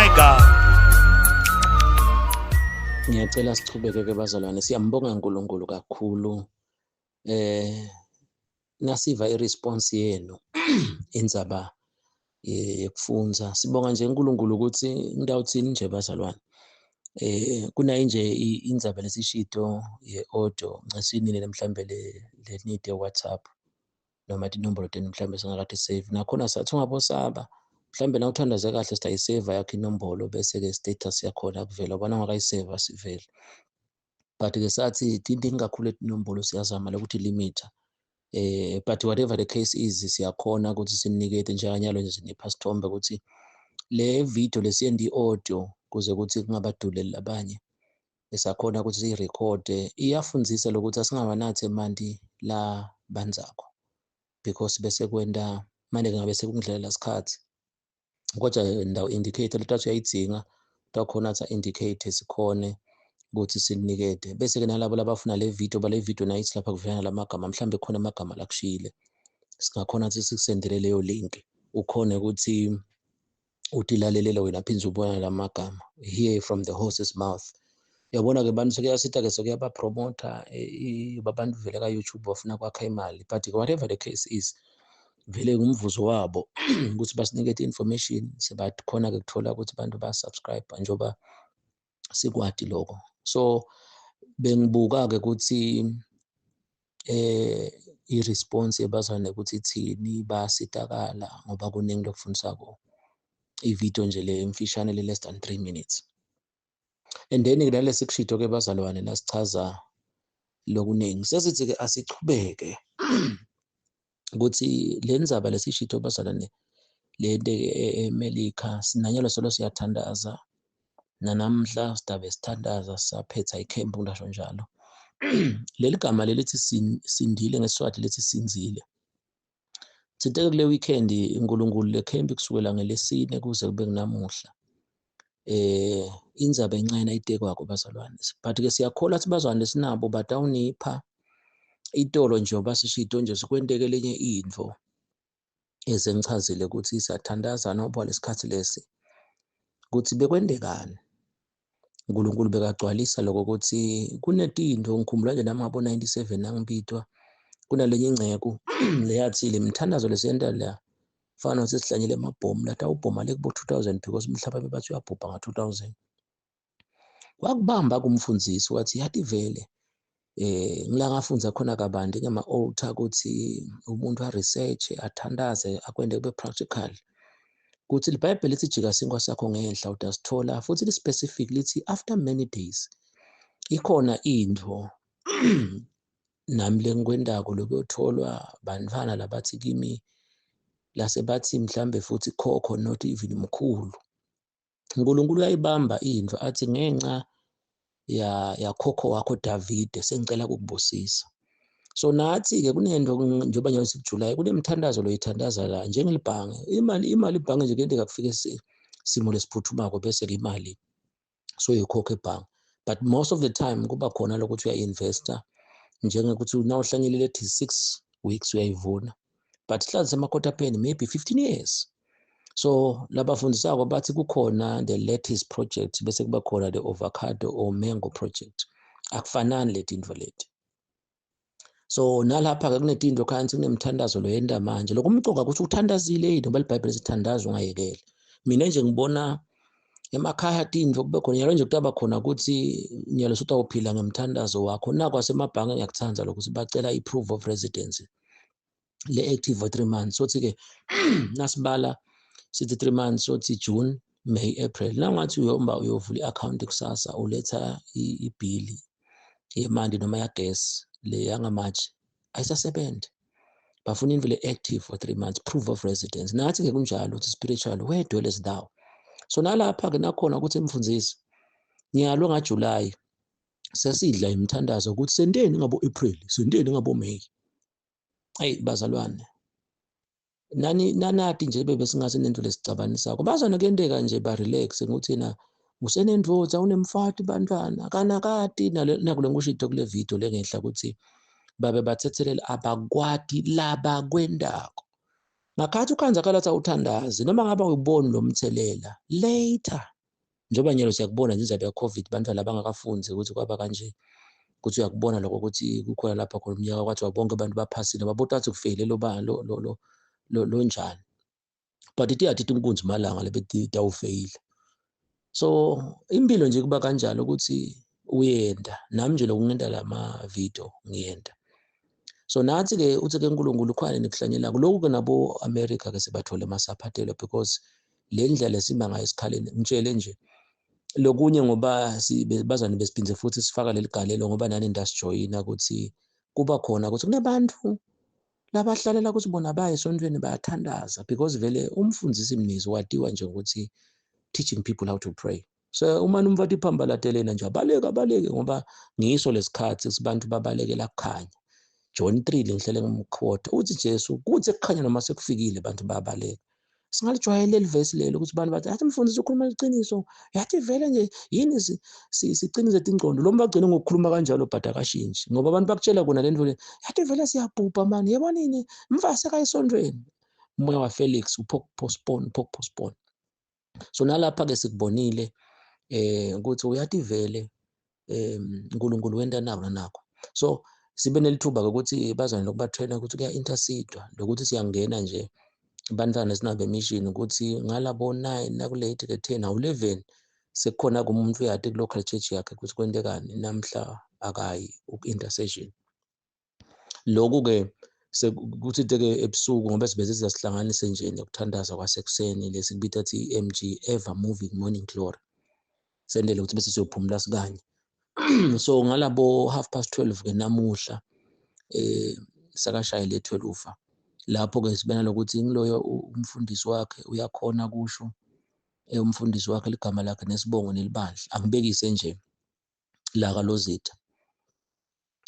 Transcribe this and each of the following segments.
my God. Ngiyacela sichubeke bazalwane, siyambonga uNkulunkulu kakhulu nasiva iresponse yenu indzaba yekufunza. Sibonga nje uNkulunkulu ukuthi ngidawuthini nje bazalwane. Kunayo nje indzaba lesishido ye-audio ngicinile mhlambe le need WhatsApp noma inombolo tenu mhlambe singakade save nakhona sathi ungabosaba mhlambe na uthandaze kahle sitayiseva yakho inombolo bese ke status yakhona kuvela ubona ngakayiseva sivele. But ke sathi tinting kakhulu inombolo siyazama ukuthi limiter but whatever the case is siyakhona ukuthi sinikete njenganyalo nje sinipha sithombe ukuthi le video lesiyendi audio kuze ukuthi kungabaduleli abanye esakhona ukuthi siyirekhode iyafundzisa lokuthi asingabanathi emanti la banzakho because bese kwenda manje ngabe sekungidlela isikhathi kodwa ndawo indicator letathi uyayidzinga utakhona atha indicate sikhone ukuthi sinikede bese ke nalabo labafuna le video bale video nayithi lapha kuvela lamagama mhlambe khona amagama lakushile singakhona ukuthi sikusendele leyo link ukhone ukuthi utilalelele wena phinza ubona lamagama hear from the horse's mouth. Uyabona ke bantu sekuyasitha ke sekuyaba promoter babantu vele ka YouTube bafuna kwakha imali but whatever the case is vele umvuzo wabo ukuthi basinikete information sebakhona ke kuthola ukuthi abantu ba subscribe njoba sikwadi lokho. So bengibuka ke ukuthi i-response yebazane ukuthi ithini basitakala ngoba kuningi lokufundisako i-video nje le emfishane le less than 3 minutes. And then nalesi kushido ke bazalwane lasichaza lokuningi sesithi ke asichubeke ukuthi lenzaba lesishido bazalwane lento eMelika sinanyalo solo siyathandaza nanamhla sidabe sithandaza saphetha ikhempu ngisho njalo. Leli gama lelithi sindile ngeSiswati lethi sinzile. Sithe kule weekend uNkulunkulu lekhempu kusukela ngelesine kuze kube kunamuhla. Indzaba encane ayitekwako bazalwane. But ke siyakholwa ukuthi bazalwane sinabo batawunipha itolo nje obasishido nje sikwenteke lenye into ezengichazile ukuthi siyathandaza ngoba lesikhathi lesi ukuthi bekwendekani. uNkulunkulu bekagcwalisa lokho ukuthi kunetinto ngikhumbula nje nami ngabo 97 nangibitwa kunalenye ingceko leyathi lemthandazo lesiyenda la fana ukuthi sihlanyele amabhomu lathi awubhoma lekubo 2000 because umhlaba bebathi uyabhubha nga 2000 wakubamba kumfundisi wathi yathi vele ngila ngafunza khona kabanti ngema altar ukuthi umuntu a research athandaze akwende kube practical ukuthi iBhayibheli lithi jika sinkwa sakho ngenhla utasithola futhi li specific lithi after many days ikhona into nami lengikwendako lokuyotholwa bantwana labathi kimi lasebathi mhlambe futhi khokho not even mkhulu. uNkulunkulu uyayibamba into athi ngenxa ya khokho wakho Davide sengicela ukubusisa. So nathi ke kunento njengoba nje sikuJuly kunemthandazo loyithandaza la njengelibhange imali ibhange nje kuyenteka kufike simo lesiphuthumako bese ke imali so yikhokha ebhange but most of the time kuba khona lokuthi uya-investor njengekuthi nawuhlanyelele 6 weeks uyayivuna but hlala semakhotapeni maybe 15 years. So labafundisako bathi kukhona the lettuce project bese kuba khona the avocado or mango project akufanani leti into leti. So nalapha ke kunetinto kanti kunemthandazo loyenda manje lokumcoka ukuthi uthandazile yini ngoba iBhayibheli sithandaza ungayekela. Mina nje ngibona emakhaya tinto kube khona nyalo nje kutaba khona ukuthi nyalo suthi awuphila ngemthandazo wakho nako asemabhange ngiyakuthanza lokuthi bacela i-proof of residence le active for 3 months sothi ke nasibala sithi 3 months sothi June May April nangathi uyovula i-account kusasa uletha ibhili yemandi noma yagesi le yangamanje ayisasebenzi bafuna imvele active for 3 months proof of residence nathi ke kunjalo ukuthi spiritual where dwellest thou. So nalapha ke nakhona ukuthi emfundisi nyalo ngaJuly sesidla imthandazo ukuthi sendeni ngabo April sendeni ngabo May. Hey bazalwane nanati nje bebesingaze nento lesicabanisako bazana kuyenteka nje ba relax ngokuthina usenendvodza unemfati bantwana kanakati nakule ngushito kule video lengehla ukuthi babe bathethelela abakwati laba kwendako ngakhathi ukhanza kala uthandazi noma ngaba uyiboni lo mthelela later njengoba nyalo siyakubona nje indaba ye-COVID bantwana abangakafunzi ukuthi kwaba kanje, ukuthi uyakubona lokho ukuthi kukhona lapha khona umnyaka kwathiwa bonke abantu baphasile, babona ukuthi kufeyile lo njani. But ithi yathi inkunzi malanga lebethi awufeyile. So impilo nje kuba kanjalo ukuthi uyenda, nami nje lokungenda lama-video ngiyenda. So nathi-ke uthi-ke uNkulunkulu khona nikuhlanyelako. Lokhu-ke nabo-America-ke sebathole masaphathelwa because le ndlela esima ngayo esikhaleni, ngitshele nje, lokunye ngoba bazane besiphinde futhi sifaka leli galelo ngoba nani ndasijoyina ukuthi kuba khona ukuthi kunabantu labahlalela ukuthi bona baya esontweni bayathandaza because vele umfundisi Mnizi watiwa nje ukuthi teaching people how to pray. So uma numvathi iphambalatelena nje abaleke ngoba ngiso lesikhathi sibantu babalekela kukhanya. John 3 ngihlele ngimquote uthi Jesu kuthi ekukhanya noma sekufikile abantu bayabaleka. Singalijwayele leli verse lelo ukuthi abantu bathi athi mfundisi ukhuluma iqiniso, yathi vele nje yini siqinize ingqondo. Lo bagcina ngokukhuluma kanjalo but akashintshi ngoba abantu bakutshela kona lento le, yathi vele siyabhubha mani, yebo nini mfase kayisontweni. Umoya waFelix upostpone. So nalapha-ke sikubonile ukuthi uyathi vele uNkulunkulu wenta nakho. So sibe nelithuba-ke ukuthi bazane lokubatraina ukuthi kuya-intercedwa lokuthi siyangena nje bantwana sinabe mission ukuthi ngalabo 9 naku-late-ke 10 nawu-11 sekukhona-ke umuntu uyati ku-local church yakhe ukuthi kwentekani namhla akayi uku-intercession. Lokhu-ke sekuthi-ke ebusuku ngoba sibeze siyasihlanganise nje nokuthandaza kwasekuseni lesikubita athi MG, Ever Moving Morning Glory. Sendele ukuthi bese siyophumula sikanye. So ngalabo 12:30-ke namuhla sakashayile 12 ufa. Lapho-ke sibona lokuthi ngiloyo umfundisi wakhe uyakhona kusho umfundisi wakhe ligama lakhe nesibongo nelibandla angibekise nje la kaLozitha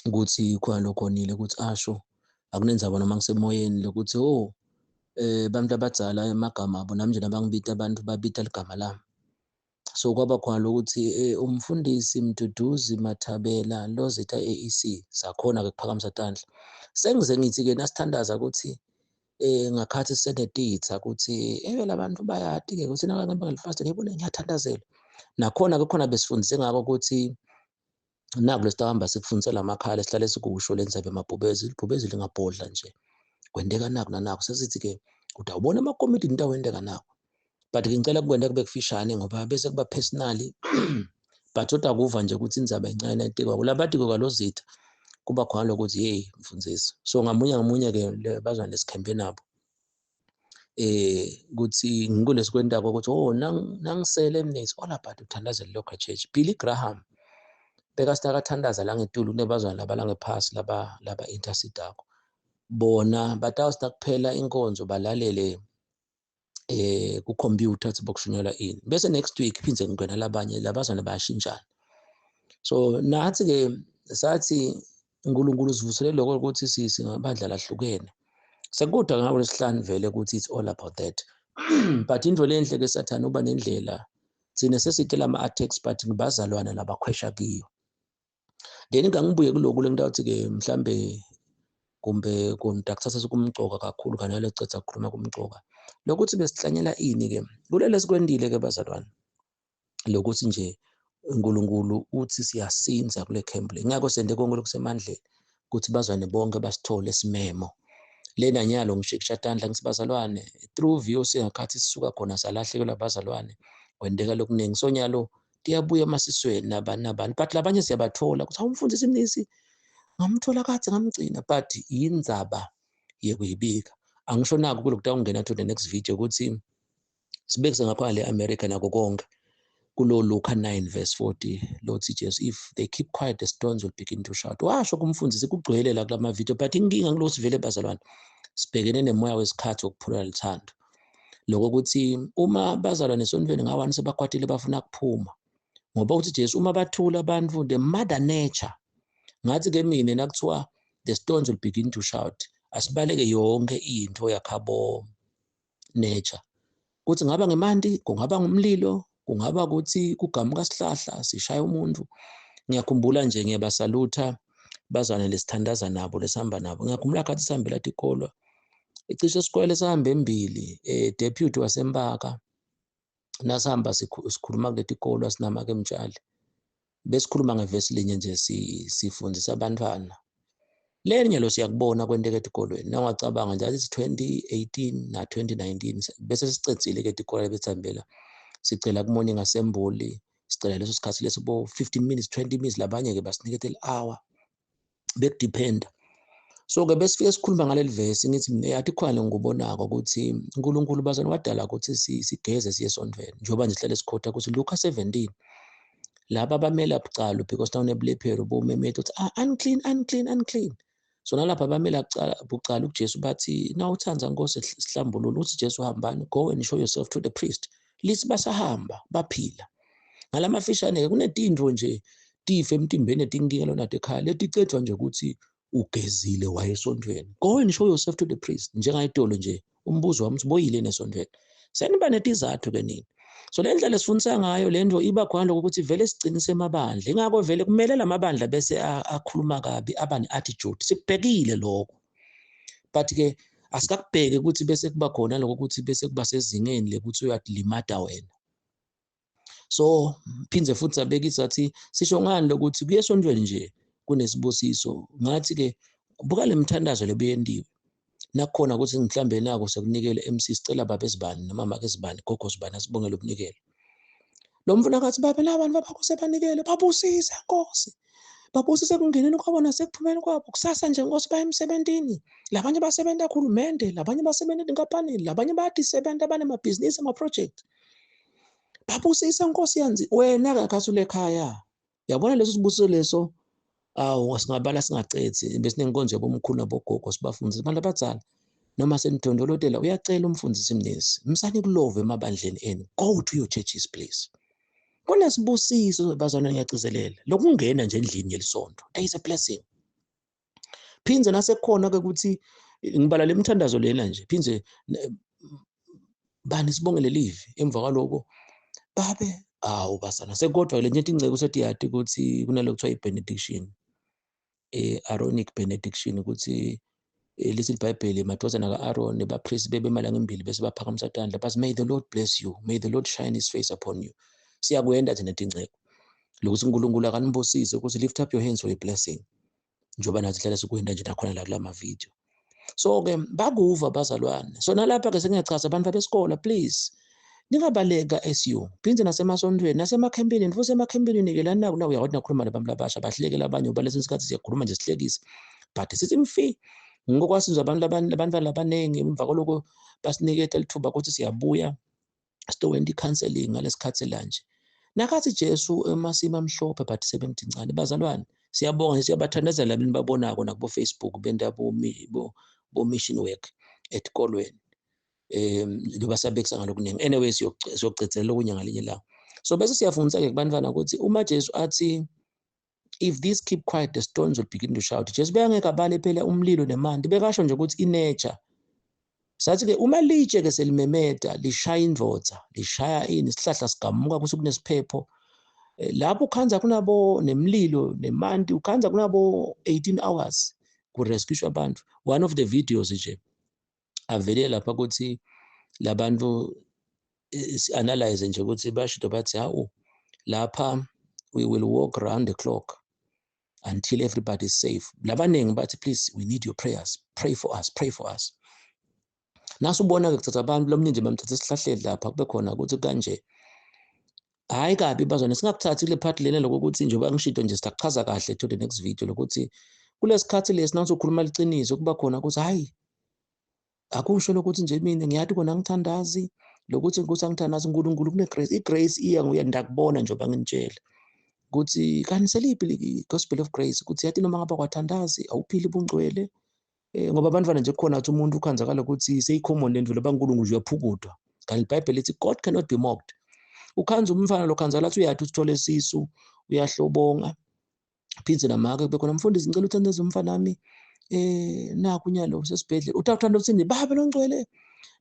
ukuthi khona lokhonile ukuthi asho akunenzaba noma ngisemoyeni lokuthi bantu abadzala emagama abo nami nje nabangibita abantu babita ligama lami. So kwaba khona lokuthi umfundisi Mduduzi Mathabela Lozitha AEC sakhona-ke kuphakamisa tandla. Sengize ngithi-ke nasithandaza ukuthi ngakhathi seneditha ukuthi labantu bayati-ke ukuthi nakangihamba ngelifastini yibona ngiyathandazela. Nakhona-ke khona besifundise ngako ukuthi naku lesitahamba sikufundisela amakhala sihlale sikusho lendzabe emabhubezi, ibhubezi lingabhodla nje. Kwendeka naku nanaku sesithi-ke utawubona amakomiti into awendeka naku. But-ke ngicela kukwenda kube kufishane ngoba bese kuba personally but udakuva nje ukuthi indzaba encane nayitikwa kulabadiko kaLozitha kuba khona lokuthi hey mfundisi. So ngamunye-ke bazwane lesikhempe nabo ukuthi ngikulesikwendayo ukuthi nangisele Mnisi all about uthandazela local church. Billy Graham bekasithathandaza la ngetulu kunebazwana laba la ngephasi laba intercedako. Bona batawusta kuphela inkonzo balalele ku-computer ukuthi bokushunyelwa ini. Bese next week phindze ngigwena labanye labazwana bayashintshana. So nathi-ke sathi uNkulunkulu sivusele lokho ukuthi singabandla lahlukene. Sekuda ngawo lesihlanu vele ukuthi it's all about that. But into lenhle-ke Sathane uba nendlela thina sesithi lama-attacks but ngibazalwana labakhwesha kiyo. Then ngangibuye kulokhu lengitawuthi-ke mhlambe kumbe kontakuthatha sekumcoka kakhulu kanale cetha ukukhuluma kumcoka. Lokuthi besihlanyela ini-ke kulele sikwendile-ke bazalwane lokuthi nje uNkulunkulu uthi siyasinza kule camp le. Ngakho sende konke lokusemandleni ukuthi bazwane bonke basithole isimemo. Lena nyalo ngishekisha tandla ngisibazalwane through VOC ngakhathi sisuka khona salahlekelwa abazalwane kwendeka lokuningi. So nyalo tiyabuya emasisweni nabani but labanye siyabathola ukuthi awumfundisi Mnisi ngamthola kade ngamgcina but yindzaba yekuyibika. Angisho nako kulokutaka ungena to the next video ukuthi sibekise ngapha le America nako konke kulo Luka 9:40 lothi Jesu if they keep quiet the stones will begin to shout. Washo kumfundisi kugcwele la kulama video but inkinga ngilosi vele bazalwane sibhekene nemoya wesikhathi wokuphula lithando. Lokho ukuthi uma bazalwane esontweni ngawani sebakwatile bafuna kuphuma ngoba uthi Jesu uma bathula abantu the mother nature ngathi-ke mina nakuthiwa the stones will begin to shout asibaleke yonke into yakhabo nature kuthi ngaba ngemanti kungaba ngumlilo kungaba ukuthi kugamuka sihlahla sishaya umuntu. Ngiyakhumbula nje ngiyabasalutha bazwane lesithandaza nabo lesihamba nabo. Ngiyakhumbula khathi sihambela tikolo icishe isikole sahamba embili deputy wasempaka nasihamba sikhuluma kuleti kolo asinama-ke Mtshali, besikhuluma ngevesi linye nje sifundisa abantwana. Lenye lo siyakubona kwenteke etikolweni, nawungacabanga nje athi 2018 na-2019 bese sicedzile-ke itikolo bethambela. Sicela ku-morning assembly, sicela leso sikhathi leso 15 minutes, 20 minutes, labanye-ke basiniketa i-hour, bekudipenda. So-ke besifike sikhuluma ngaleli vesi, ngithi mina athi khona ngikubonako ukuthi uNkulunkulu bazana wadala ukuthi sigeze siye esontweni, njengoba nje sihlale sikhotha ukuthi Luka 17, laba abamela bucala because nawunebulephero bomemeta uthi unclean, unclean, unclean. So nalapha abamela bucala uJesu bathi nawuthanza Nkosi sihlambulule, uthi Jesu hambani, go and show yourself to the priest. Lithi basahamba baphila. Ngalamafishane-ke kunetintfo nje tife emtimbeni etinkinga lonade ekhaya leticedwa nje ukuthi ugezile waye esontweni. Go and show yourself to the priest. Njengayitolo nje umbuzo wami uthi boyileni esontweni. Seniba netizathu-ke nini. So le ndlela esifundisa ngayo le nto iba khona ukuthi vele sicinise amabandla. Ingakho vele kumele lamabandla bese akhuluma kabi aba ne-attitude. Sikubhekile lokho. But-ke asikakubheke ukuthi bese kuba khona lokho ukuthi bese kuba sezingeni lekuthi uyalimata wena. So phindze futhi sabekisa athi sisho ngani lokuthi kuye esontweni nje kunesibusiso. Ngathi-ke buka le mithandazo lebuyendiwe. Nakukhona ukuthi mhlambe nako sekunikele MC sicela baba esibani nomama ke esibani gogo sibani asibongele ukunikela. Lo mfuna akathi baba labantu babakho sebanikele babusise Nkosi. Babusise kungeneni kwabona sekuphumeni kwabo kusasa nje Nkosi baya emsebentini. Labanye basebenza kuhulumende, labanye basebenza enkampanini, labanye bayadisebenza abanemabhizinisi ama-project. Babusise Nkosi yanzi wena akakhathi ulekhaya. Yabona leso sibusiso leso singabala singacethi besinenkonzo yabomkhulu nabogogo sibafundisa abantu abadala noma senidondolotela uyacela umfundisi mnesi msani kulove emabandleni enu go to your churches please. Kunesibusiso bazana ngiyagcizelela lokungena nje endlini yelisonto, there is a blessing. Phinze nasekukhona-ke ukuthi ngibala lemithandazo lena nje phinze bani sibongele live emva kwaloko babe basana sekodwa le nto ingceke usethi yati ukuthi kunalokho kuthiwa i-benediction, Aaronic benediction ukuthi lithi iBhayibheli madodana ka-Aaron bapriest bebemalanga embili bese baphakamisa isandla bathi may the Lord bless you, may the Lord shine his face upon you. Siyakwenda thina ingceke lokuthi uNkulunkulu akanibusise ukuthi lift up your hands for a blessing njengoba nathi hlala sikwenda nje nakhona la kula ma-video. So-ke bakuva bazalwane. So nalapha-ke sengiyachaza abantu besikole please ningabaleka SU phindze nasemasontweni nasemakhempini futhi emakhempini-ke lana uyakwazi nakhuluma nabantu abasha bahlekela abanye ngoba lesi sikhathi siyakhuluma nje sihlekisa but sithi mfi ngokwasizwa abantu labaningi emva kwaloko basiniketa lithuba ukuthi siyabuya sitowenda i-counseling ngalesikhathi lanje nakathi Jesu emasimo amhlophe but sebemdincane bazalwane siyabonga siyabathandazela labini babonako nakubo Facebook bendabo mission work etikolweni njengoba sabekisa ngalokuningi anyway siyogcizelela okunye ngalinye lawo. So bese siyafundisa-ke kubantwana ukuthi uma Jesu athi if these keep quiet the stones will begin to shout. Jesu bengeke abale phela umlilo nemanti bekasho nje ukuthi inature sathi-ke uma litshe-ke selimemeta lishaya indvodza lishaya isihlahla sigamuka kuthi kunesiphepho lapho ukhanza kunabo nemlilo nemanti ukhanza kunabo 18 hours kurescue abantu. One of the videos nje avele lapha ukuthi labantu analyze nje ukuthi bashido bathi lapha we will walk around the clock until everybody is safe. Labaningi bathi please we need your prayers, pray for us, pray for us. Nasubona-ke kuthatha abantu lomningi bamthatha esihlahleni lapha kube khona ukuthi kanje hayi kabi bazona singakuthathi le part lena lokuthi njengoba ngishido nje sitachaza kahle to the next video lokuthi kulesikhathi lesi nathi ukhuluma liqiniso kuba khona ukuthi hayi akusho lokuthi nje mina ngiyathi kona ngithandazi lokuthi ukuthi angithandazi uNkulunkulu kune-grace. I-grace iya nguye ndakubona njengoba nginitshela ukuthi kaniseliphi i-gospel of grace ukuthi yathi noma ngaba kwathandazi awuphili bungcwele ngoba abantwana nje kukhona ukuthi umuntu ukhanzakala ukuthi seyicommon le ndlela baNkulunkulu nje uyaphukudwa kanti iBhayibheli lithi God cannot be mocked. Ukhanza umfana lo khanzala athi uyathi uthole isisu uyahlobonga phindze namake kube khona mfundisi ngicela uthandeze umfana wami naku unyalo sesibhedlela uthanda uthini baba longcwele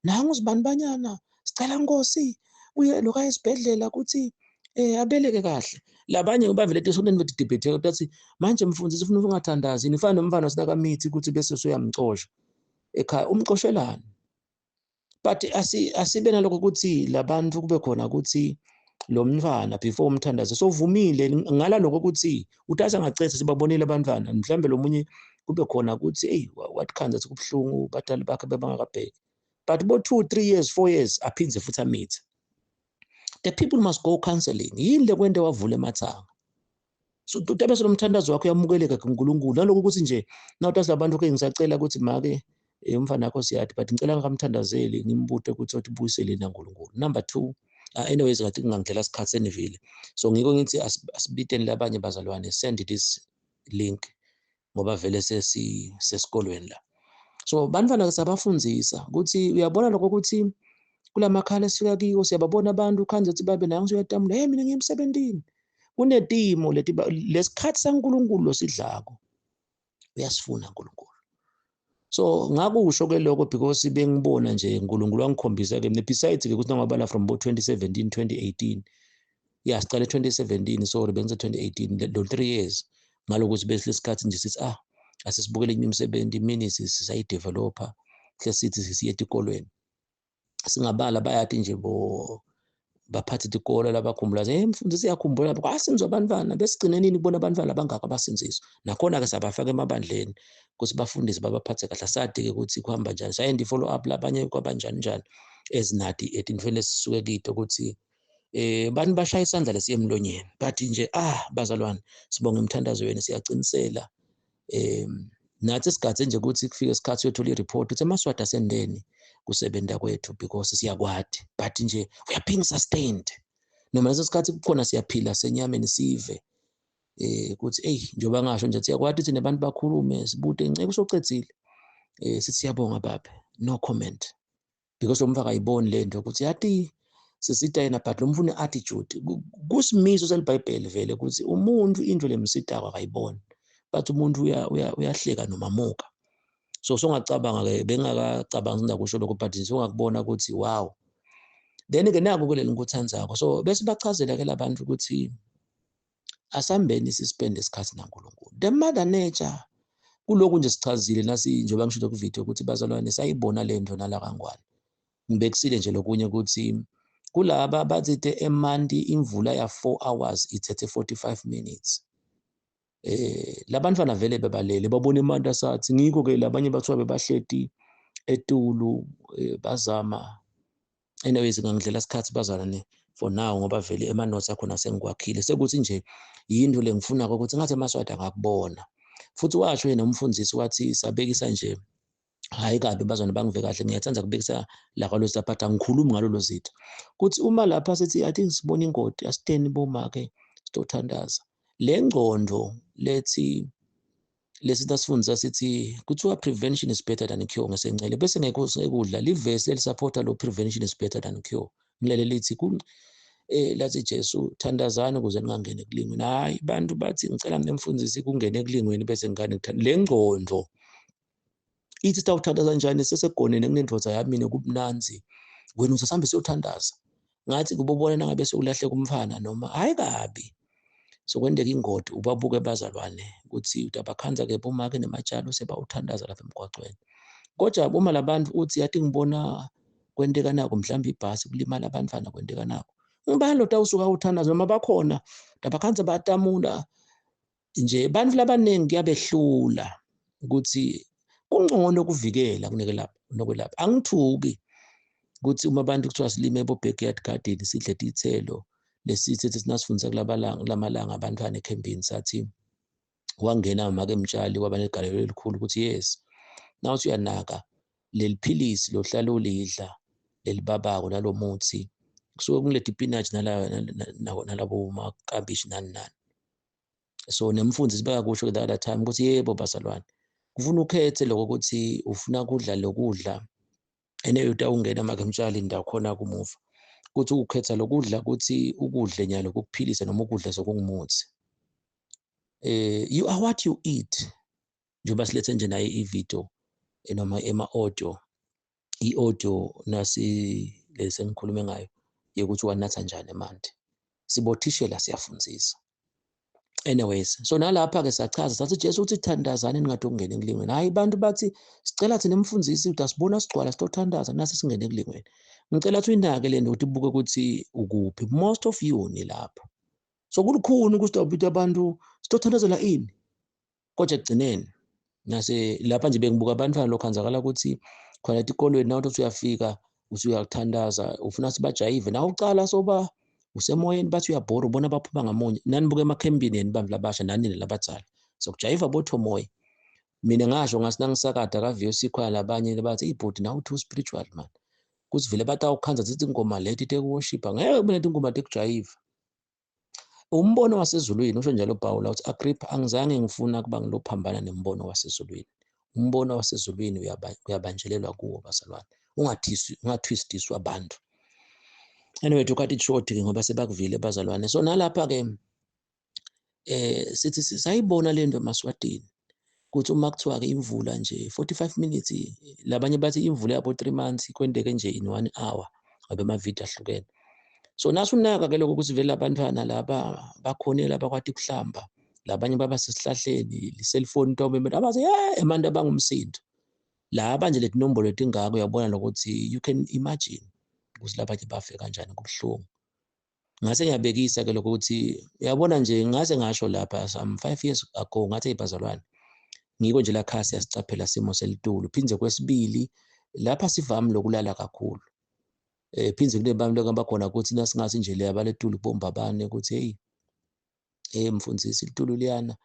nangu uzibani banyana sicela Nkosi uye lokaya esibhedlela ukuthi abeleke kahle. Labanye bavele esoneni bedibhethe ukuthi manje mfundisi ufuna ungathandazi nifana nomfana sinakamithi ukuthi bese soyamcosha ekhaya umcoshelana but asibe nalokho ukuthi labantu kube khona ukuthi lo mntwana before umthandazo sovumile ngala lokho ukuthi uthatha ngacetha sibabonile abantwana mhlambe lo munye kube khona ukuthi hey wathikhanza kubhlungu badali bakhe bebangakabheki but bo 2-3 years 4 years aphinze futhi amithe. The people must go counseling. Yini le kwente wavula emathanga. So utabe somthandazo wakho yamukeleka kuNkulunkulu naloko ukuthi nje nawutazi labantu ke ngisacela ukuthi make umfana wakho siyathi but ngicela ngamthandazeli ngimbute ukuthi othi buyisele naNkulunkulu. Number 2 anyways ngathi ngangidlela isikhathi senivile so ngiko ngithi asibiteni labanye bazalwane send this link ngoba vele sesikolweni la so bantwana sabafundzisa ukuthi uyabona lokho ukuthi kulamakhala esifika kiwo siyababona abantu khanze ukuthi babe nayo ngizoyatamula hey mina ngiyemsebentini kunetimo lesikhathi saNkulunkulu losidlako uyasifuna uNkulunkulu so ngakusho ke lokho because bengibona nje uNkulunkulu wangikhombisa ke besides ke ukuthi ngabala from 2017 2018 sicale 2017 sorry benze 2018 lo 3 years ngalokuthi bese lesikhathi nje sithi asisibukele imisebenzi imini sisayideveloper sithi sisiye etikolweni singabala bayathi nje baphathe itikolo labakhumbula hey mfundisi yakhumbula lapho asinzwa abantwana besigcine nini kubona abantwana abangaka abasinziswa nakhona ke sabafaka emabandleni ukuthi bafundise babaphathe kahle sade ke ukuthi kuhamba njani sayendi follow up labanye kwabanjani njani ezinadi etintweni esisuke kito ukuthi bantu bashaya isandla lesiye emlonyeni bathi nje bazalwane sibonga imthandazo wenu siyacinisela nathi sigathe nje ukuthi kufike isikhathi siyothola ireport ukuthi emaswati asendeni kusebenta kwethu because siyakwadi but nje we are being sustained noma leso sikhathi kukhona siyaphila senyameni sive ukuthi njengoba ngasho nje siyakwadi ukuthi nabantu bakhulume sibude inceke usocedzile sithi siyabonga baba no comment because umfaka ayiboni lento ukuthi yathi sisita yena but lo mfuna attitude kusimiso selibhayibheli vele ukuthi umuntu into lemsitako akayiboni but umuntu uyahleka nomamuka so songacabanga ke bengakacabanga sindakusho lokho but songakubona ukuthi wow then ke naku kuleli ngikuthandzako so bese bachazela ke labantu ukuthi asambeni sispend isikhathi naNkulunkulu the mother nature kuloko nje sichazile nasi njengoba ngisho ku video ukuthi bazalwane sayibona lento nala kangwane ngibekisile nje lokunye ukuthi kulaba bathi eManti imvula ya 4 hours ithethe 45 minutes labantwana vele bebalele babona eManti asathi ngiko ke labanye bathiwa bebahleti eTulu bazama anyways ngangidlela isikhathi bazalwane for now ngoba vele emanotes akhona sengikwakhile sekuthi nje yinto lengifuna ukuthi ngathi emaswati angakubona futhi washo yena umfundisi wathi sabekisa nje hayi kabi bazona bangive kahle ngiyathanda kubekisa la kwalo saphatha ngikhuluma ngalolo zitho kuthi uma lapha sithi athi sibona ingodi asiteni bomake sitothandaza le ngcondo lethi lesifundisa sithi kuthiwa prevention is better than cure ngesencele bese ngekho sekudla livesi elisupporta lo prevention is better than cure ngilele lithi lathi Jesu thandazana ukuze ningangene ekulingweni hayi bantu bathi ngicela mina mfundisi kungene ekulingweni bese ngane le ngcondo ithi sitawuthandaza kanjani sesegonene kunendvodza yami nekubunanzi wena usasambe siyothandaza ngathi kubobona nangabe sekulahle kumfana noma hayi kabi sokwendeka ingodi ubabuke bazalwane ukuthi utabakhanza ke bomake nematshalo sebawuthandaza lapha emgwaqweni kodwa uma labantu uthi yathi ngibona kwenteka nako mhlawumbe ibhasi kulimala abantwana kwenteka nako ngibalo tawusuka uthandaza noma bakhona tabakhanza batamula nje bantu labaningi kuyabehlula ukuthi kungcono kuvikela kunokwelapha angithuki ukuthi uma abantu kuthiwa silime ebo-backyard garden sidle iy'thelo lesithi sinasifundisa kulamalanga abantwana ekhembini sathi wangena make emtshali waba negalelo elikhulu ukuthi yes nawuthi uyanaka leli philisi lohlala ulidla leli babako nalo muthi kusuke kungilethe ipinaji nalabo makabishi nani so nemfundisi bekakusho the other time ukuthi yebo bazalwane kufuna ukhethe lokho ukuthi ufuna kudla lokudla utawungena make emtshali indawo khona kumuva ukuthi ukukhetha lokudla ukuthi ukudle nyalo kukuphilisa noma ukudla sokungumuthi you are what you eat njengoba silethe nje naye ivideo noma ema-audio i-audio nasi lesi ngikhulume ngayo yokuthi wanatha njani emanti sibothishela siyafundzisa Anyways, so nalapha-ke sachaza sathi Jesu uthi thandazani ningathi ukungena ekulingweni. Hayi, bantu bathi sicela thina mfundisi ukuthi asibona sigcwala sitothandaza nasi singene ekulingweni. Ngicela ukuthi uyinake le nto ukuthi ibuke ukuthi ukuphi. Most of you nilapho. So kulukhuni ukuthi abantu sitothandazela ini. Kodwa ekugcineni nase lapha nje bengibuka abantwana lokho kwenzakala ukuthi khona etikolweni nawe uthi uyafika uthi uyakuthandaza ufuna sibajayive nawe ucala soba usemoyeni bathi uyabhora ubona baphuma ngamunye nanibuke emakhembini yeni bantu labasha nani labadzala sokujayiva bothi moya mina ngasho ngasinangisakada kaviyo sikhona labanye bathi ibhodi nawe too spiritual man kuthi vele bathi awukhanza zithi ingoma lethi take worship ngeke kube nethi ingoma tekujayiva umbono wasezulwini usho njalo uPaul uthi Agrippa angizange ngifuna kuba ngilophambana nembono wasezulwini umbono wasezulwini uyabanjelelwa kuwo bazalwane ungatwistiswa abantu anyway to cut it short ke ngoba sebakuvile bazalwane so nalapha ke sithi sayibona lento eMaswatini kuthi uma kuthiwa ke imvula nje 45 minutes labanye bathi imvula yabo 3 months kwendeke nje in 1 hour ngoba amavidiyo ahlukene so nasunaka ke lokho ukuthi vele abantwana laba bakhonela bakwathi kuhlamba labanye baba sesihlahleni iselfone into bembe abathi emantu abangumsindo laba nje lethi nombolo etingaka uyabona lokuthi you can imagine ukuthi labanye bafe kanjani kubuhlungu ngase ngiyabekisa ke lokho ukuthi uyabona nje ngase ngasho lapha some 5 years ago ngathi ibazalwane ngiko nje la khasi yasicaphela simo selitulo phinze kwesibili lapha sivami lokulala kakhulu phinze kule bantu abakhona ukuthi nasingathi nje le abaletulu bomba bane ukuthi mfundisi ilitulo liyana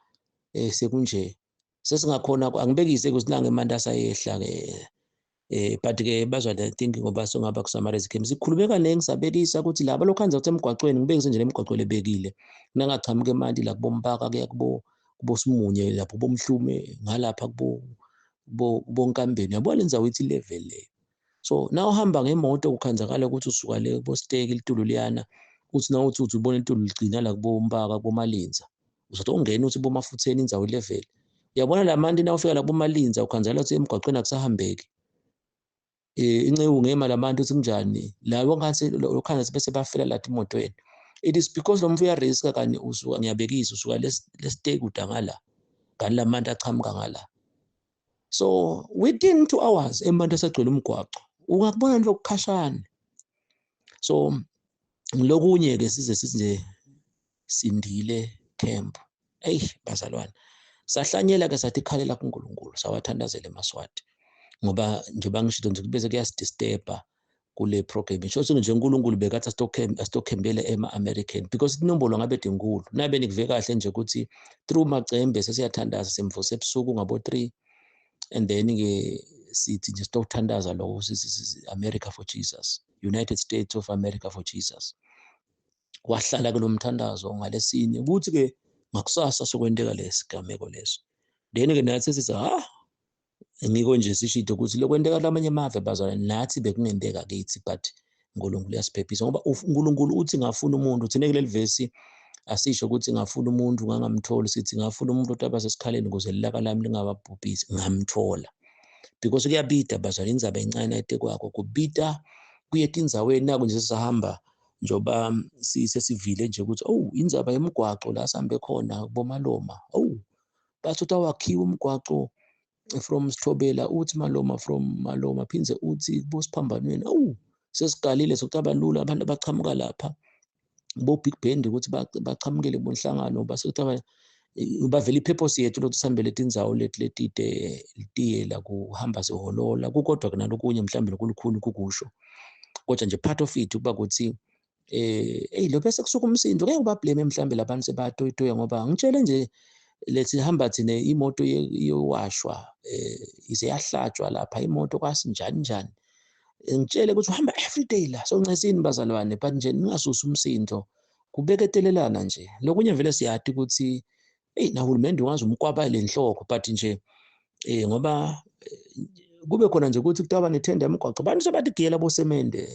sekunje sesingakhona angibekise kusinanga emandasa yehla ke but ke bazwa I think ngoba songaba kusummarize ke sikhulume kaningi sabekisa ukuthi laba lokhanza ukuthi emgwaqweni ngibekise nje emgwaqweni lebekile nangachamuka emanti la kubombaka ke kubo simunye lapho bomhlume ngalapha kubo nkambeni yabona indzawo ithi level le so na uhamba ngemoto ukhanzakala ukuthi usuka le kubo stake ilitulo liyana uthi na uthi ubona ilitulo ligcina la kubombaka kubomalinza uzothi ungena uthi bomafutheni indzawo level uyabona lamanti na ufika la kubomalinza ukhanzakala ukuthi emgwaqweni akusahambeki inceku ngema labantu uthi kunjani la wonke lokhanza bese bafela lathi emotweni it is because lo mfu uya risk kani usuka ngiyabekisa usuka le stake udangala ngani lamanti achamuka ngala so within 2 hours emanti asagcwele umgwaqo ungakubona nje ukukhashana so lokunye ke size nje sindile camp bazalwane sahlanyela ke sathi khalela kuNkulunkulu sawathandazela eMaswati ngoba njengoba ngisho nje bese kuyasidisturba kule program isho nje uNkulunkulu bekathi asitokhembele ema-American because inombolo ngabe dinkulu nabe nikuve kahle nje ukuthi through Macembe sesiyathandaza semvusa ebusuku ngabo 3 and then ke sithi nje sitothandaza lokho America for Jesus United States of America for Jesus wahlala ke lo mthandazo ngalesine ukuthi ke ngakusasa sokwendeka lesigameko leso then ke nathi sithi ngiko nje sishito ukuthi lokwendeka lamanye amave bazalwane nathi bekungenteka kithi but uNkulunkulu uyasiphephisa ngoba uNkulunkulu uthi ngafuna umuntu uthine kuleli verse asisho ukuthi ngafuna umuntu ngangamtholi sithi ngafuna umuntu otaba sesikhaleni ukuze lilaka lami lingababhubhisi ngamthola because kuyabida bazalwane indzaba encane ayitekwakho kubida kuyeta indzaweni naku nje sisahamba njoba sisesivile nje ukuthi indzaba yemgwaqo la sihambe khona bomaloma bathi utawakhiwa umgwaqo from Sithobela uthi Maloma from Maloma phinze uthi bosiphambanweni sesigalile sokutaba lula abantu abachamuka lapha bo Big Band ukuthi bachamukele bonhlangano basokutaba bavela ipurpose yethu lokuthi sihambele indzawo letite litiye la kuhamba seholola kukodwa kunalokunye mhlambe lokulukhulu kukusho kodwa nje part of it kuba ukuthi lo bese kusuka umsindo ngeke ubablame mhlambe labantu sebatoyitoya ngoba ngitshele nje lethi hamba thina imoto yowashwa ize yahlatshwa lapha imoto kwasinjani njani ngitshele ukuthi uhamba everyday la so ncesini bazalwane but nje ningasusa umsindo kubeketelelana nje lokunye vele siyati ukuthi nahulumende wazi umkwaba lenhloko but nje ngoba kube khona nje ukuthi kutaba nethenda yemgwaqo abantu sebathi giyela bosemende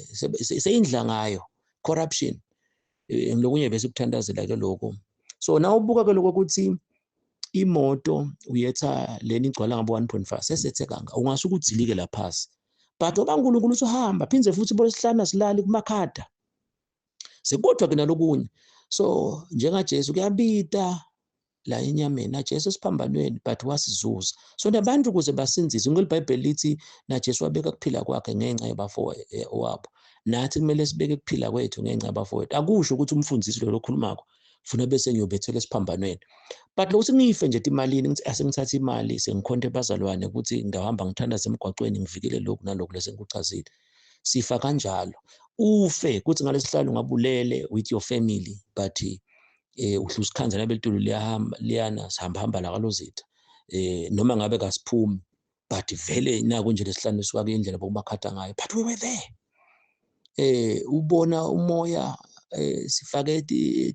seyindla ngayo corruption lokunye bese kuthandazela ke lokho so na ubuka ke lokho ukuthi imoto uyetha leni igcwala ngabo 1.5 sesethekanga ungasuka udzilike laphasi but oba uNkulunkulu usuhamba phinze futhi bolesihlanu silali kumakhada sekodwa ke nalokunye so njenga Jesu kuyabida la enyameni, naJesu esiphambanweni but wasizuza. So nabantu ukuze basinziswe, ngeke iBhayibheli lithi naJesu wabeka kuphila kwakhe ngenxa yabafowabo. Nathi kumele sibeke kuphila kwethu ngenxa yabafowethu. Akusho ukuthi umfundisi lo okhulumako funa bese ngiyobethela esiphambanweni. But lokuthi ngife nje emalini, ngithi asengithatha imali sengikhonta bazalwane ukuthi ngihamba ngithandaza emgwaqweni ngivikele lokhu nalokhu lese ngikuchazile. Sifa kanjalo. Ufe kuthi ngalesihlalo ngabulele with your family but uhluza ikhanza nabelitulu liyana sihamba la kaLozitha. Noma ngabe kasiphumi but vele naku nje lesihlanu eswake indlela bokumakhatha ngayo but we were there. Ubona umoya sifake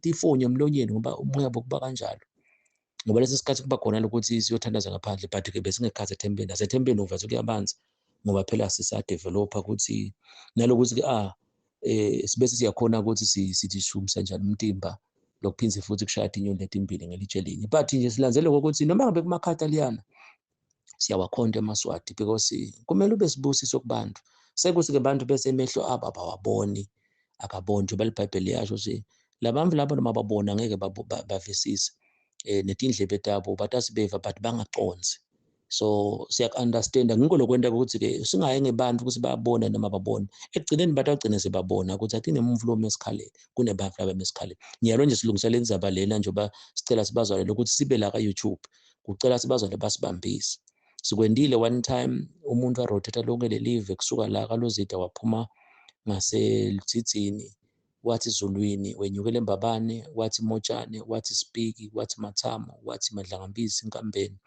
tifoni emlonyeni ngoba umoya bokuba kanjalo. Ngoba lesi sikhathi kuba khona lokuthi siyothandaza ngaphandle but ke besingekhathi ethembeni. Nasethembeni uvaze kuyabanza ngoba phela sisadevelopa ukuthi nalokuthi sibese siyakhona ukuthi sithi shumisa njani umtimba lokuphinze futhi kushaya inyoni letimbili ngelitshe linye. But nje silandzele ukuthi noma ngabe kumakhatha liyana siyawakhonta emaswati because kumele ube sibusiso kubantu. Sekuthi ke bantu bese emehlo abo abawaboni, akaboni njengoba iBhayibheli liyasho nje labantu labo noma babona ngeke bavisise. Netindlebe tabo batasibeva but bangaconsi. So siyaku-understanda ngikho lokwenta ukuthi-ke singayi ngebantu ukuthi bayabona noma babona. Ekugcineni batagcine sebabona ukuthi athi nemuntu lo mesikhaleni kunebantu laba mesikhaleni. Ngiyalo nje silungisela indzaba lena njengoba sicela sibazalwane ukuthi sibe la ka-YouTube. Kucela sibazalwane basibambise. Sikwendile one time umuntu warotate lonke lelive kusuka la kaLozitha waphuma ngaseLuthithini wathi Zulwini wenyukela eMbabane wathi Motshane wathi Spiki wathi Mathamo wathi Madlangambisi Nkambeni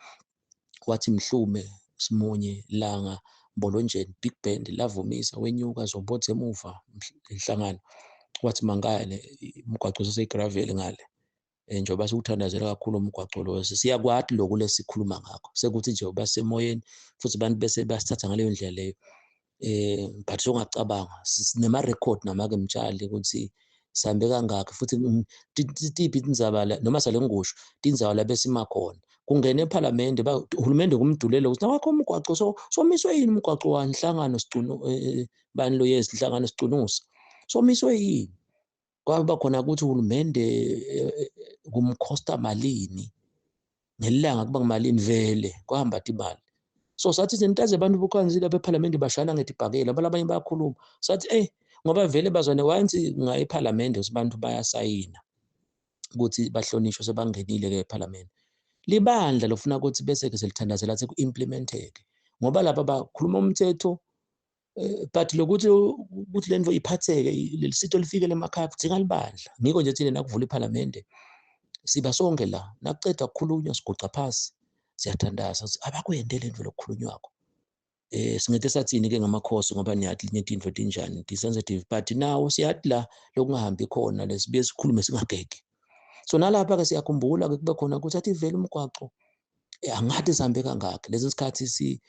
wathi Mhlume Simunye Langa Mbolonjeni Big Band lavumisa wenyuka Zombodze emuva inhlangano wathi Mangale umgwaqo seseyigravel ngale njengoba siwuthandazela kakhulu umgwaqo lo siyakwati lokhu lesikhuluma ngakho sekuthi nje basemoyeni futhi abantu bese basithatha ngaleyo ndlela leyo. But songacabanga sinema record namake mtshali ukuthi sihambe kangaka futhi tiphi tindzaba noma sale ngusho tindzaba la besimakhona kungena ePhalamende uhulumende kumdulelo ukuthi nawakho umgwaqo somiswe yini umgwaqo wanhlangano bani lo yezinhlangano sicunusa somiswe yini kwaba khona ukuthi uhulumende kumkhosta malini ngelanga kuba malini vele kwahamba imali. So sathi sintaze abantu bokhanzile bePhalamende bashana ngetibhakela abalabanye bayakhuluma sathi ngoba vele bazwane wansi ngaye ePhalamende usibantu bayasayina ukuthi bahlonishwe sebangenile ke ePhalamende. Libandla lofuna ukuthi bese ke selithandazela ukuthi ku-implementeke ngoba lapha bakhuluma umthetho but lokuthi lento iphatheke lelisito lifikele emakhaya kudinga libandla. Ngiko nje thina nakuvula iPhalamende siba sonke la nakuceda ukukhulunywa siguqa phasi siyathandaza abakwendele lento lokukhulunywako. Singete sathini ke ngamakhosi ngoba niyathi netinto tinjani sensitive but nawo siyathi la lokungahambi khona lesibuye sikhulume singagege. So nalapha ke siyakhumbula ke kube khona ukuthi athi vele umgwaqo angathi sihambe kangaka lezi sikhathi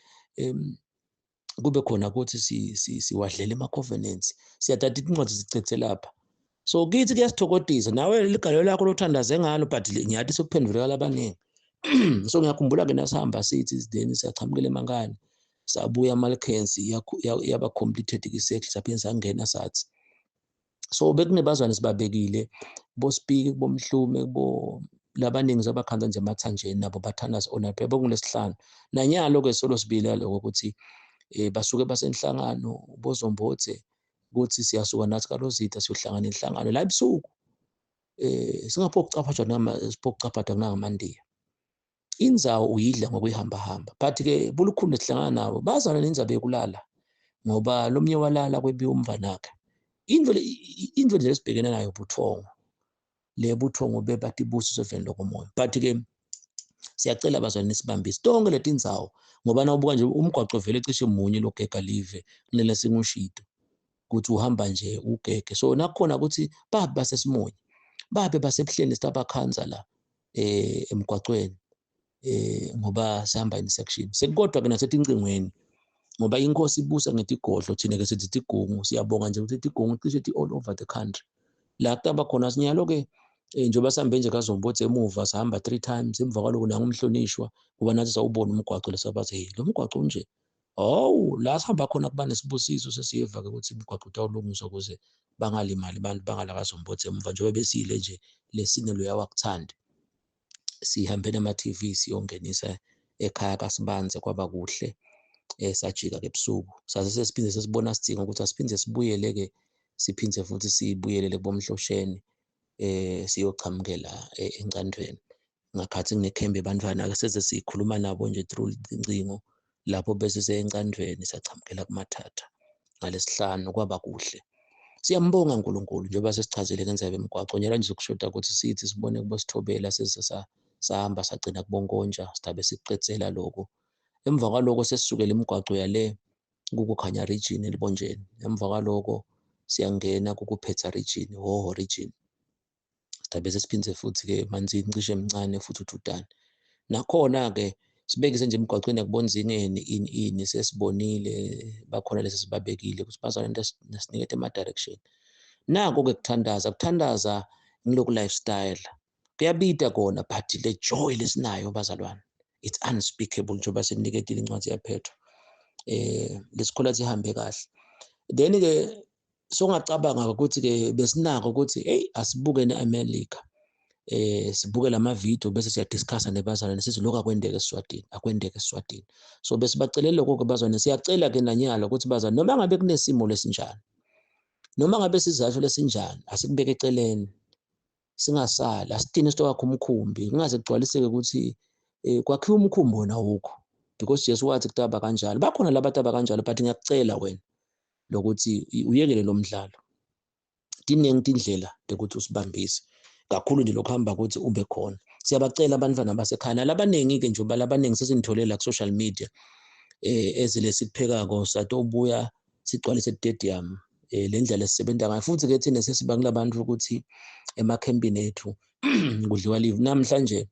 kube khona ukuthi siwadlela ema-covenants siyathatha incwadi zicethe lapha. So kithi kuyasithokodisa nawe ligalelo lakho lothandaze ngalo but ngiyathi sokuphenduleka labaningi. So ngiyakhumbula ke nasihamba sithi then siyachamukela eMangane sabuya Malkensi yaba completed isekhe saphinde sangena sathi. So bekunebazwane sibabekile boSpiki bomhlume labaningi zabakhanza nje emathanjeni nabo bathandaza onaphe bekungolesihlanu nanyalo ke solo sibili lokho ukuthi basuke basenhlangano bozombothe ukuthi siyasuka nathi kaLozitha siyohlangana inhlangano la ebusuku singaphokucaphathwa nangamandiya. Indzawo uyidla ngokuyihamba hamba but ke bulukhulu sihlangana nabo bazana nendzaba yokulala ngoba lomnye walala kwebiwa umvanakhe. Indlu nje lesibhekene nayo buthongo le buthongo bebatibusiso vele lokomoya but ke siyacela abazalwane nisibambise tonke letindzawo ngoba nawubuka nje umgwaqo vele cishe munye logega live kunele singushito ukuthi uhamba nje ugege. So nakhona ukuthi babe basesimonye babe basebuhleni sitabakhanza la emgwaqweni ngoba sihamba intersection sekukodwa ke nasetincingweni ngoba inkosi ibusa ngetigodlo thina ke sithi tigungu siyabonga nje ukuthi tigungu cishe all over the country la kutaba khona sinyalo ke njengoba sihambe nje kaZombodze emuva sahamba 3 times emva kwaloko nangumhlonishwa kuba nathi sawubona umgwaqo lesabathi lo mgwaqo unje la sihamba khona kuba nesibusiso sesiyeva ke ukuthi umgwaqo utawulungiswa ukuze bangalimali abantu bangala kaZombodze emuva njengoba besile nje lesine lo yawakuthanda. sihambe nama-TV siyongenisa ekhaya kaSibanze kwaba kuhle. Sajika-ke ebusuku saze sesiphinde sesibona sidinga ukuthi asiphinde sibuyele-ke siphinde futhi sibuyelele kuBomhlosheni siyochamukela eNcandweni. Ngakhathi nginekhembe ebantwana-ke seze sikhuluma nabo nje through incingo lapho bese eNcandweni siyachamukela kuMathatha ngaleSihlanu kwaba kuhle. Siyambonga uNkulunkulu njengoba sesichazile ngenzebe emgwaqo nyala nje ukushoda ukuthi sithi sibone kuboSithobela sahamba sagcina kuBonkonja sidabe siqedzela lokho. Emva kwaloko sesisukela imigwaqo yale kukukhanya region eLibonjeni. Emva kwaloko siyangena kukuPhetha region, Hoho region. Sidabe sesiphindze futhi-ke Manzini cishe emncane futhi uThutane. Nakhona-ke sibekise nje emgwaqweni yakubona Zingeni ini sesibonile bakhona lesi sibabekile ukuthi bazalwane nasinikete ama-direction. Nako-ke kuthandaza ngiloku lifestyle. Kuyabida kona but le joy lesinayo bazalwane. It's unspeakable njengoba seniniketile incwadi yaPetro. Lesikhola sihambe kahle. Then-ke songacabanga ukuthi-ke besinako ukuthi asibuke ne-America. Sibuke lama-video bese siyadiscussa nebazalwane sithi lokho akwendeke eSwatini. So besibacelela lokho-ke bazalwane siyacela-ke nanyalo ukuthi bazalwane noma ngabe kunesimo lesinjani, noma ngabe sizasho lesinjani, asikubeke eceleni, singasali, asidine sitokakho umkhumbi, kungaze kugcwaliseke ukuthi kwakhiwa umkhumbi wona awukho because Jesu wathi kutaba kanjalo. Bakhona labantu abakanjalo but ngiyakucela wena lokuthi uyekele lo mdlalo. Diningi indlela ukuthi usibambise. Kakhulu nje lokuhamba ukuthi ube khona. Siyabacela abantwana basekhaya nalabaningi-ke njengoba labaningi sesinitholela ku-social media ezile sikuphekako satobuya sigcwalise stadium le ndlela esisebenza ngayo futhi-ke thina sesiba kulabantu ukuthi emakhempini ethu kudliwa live. Namhlanje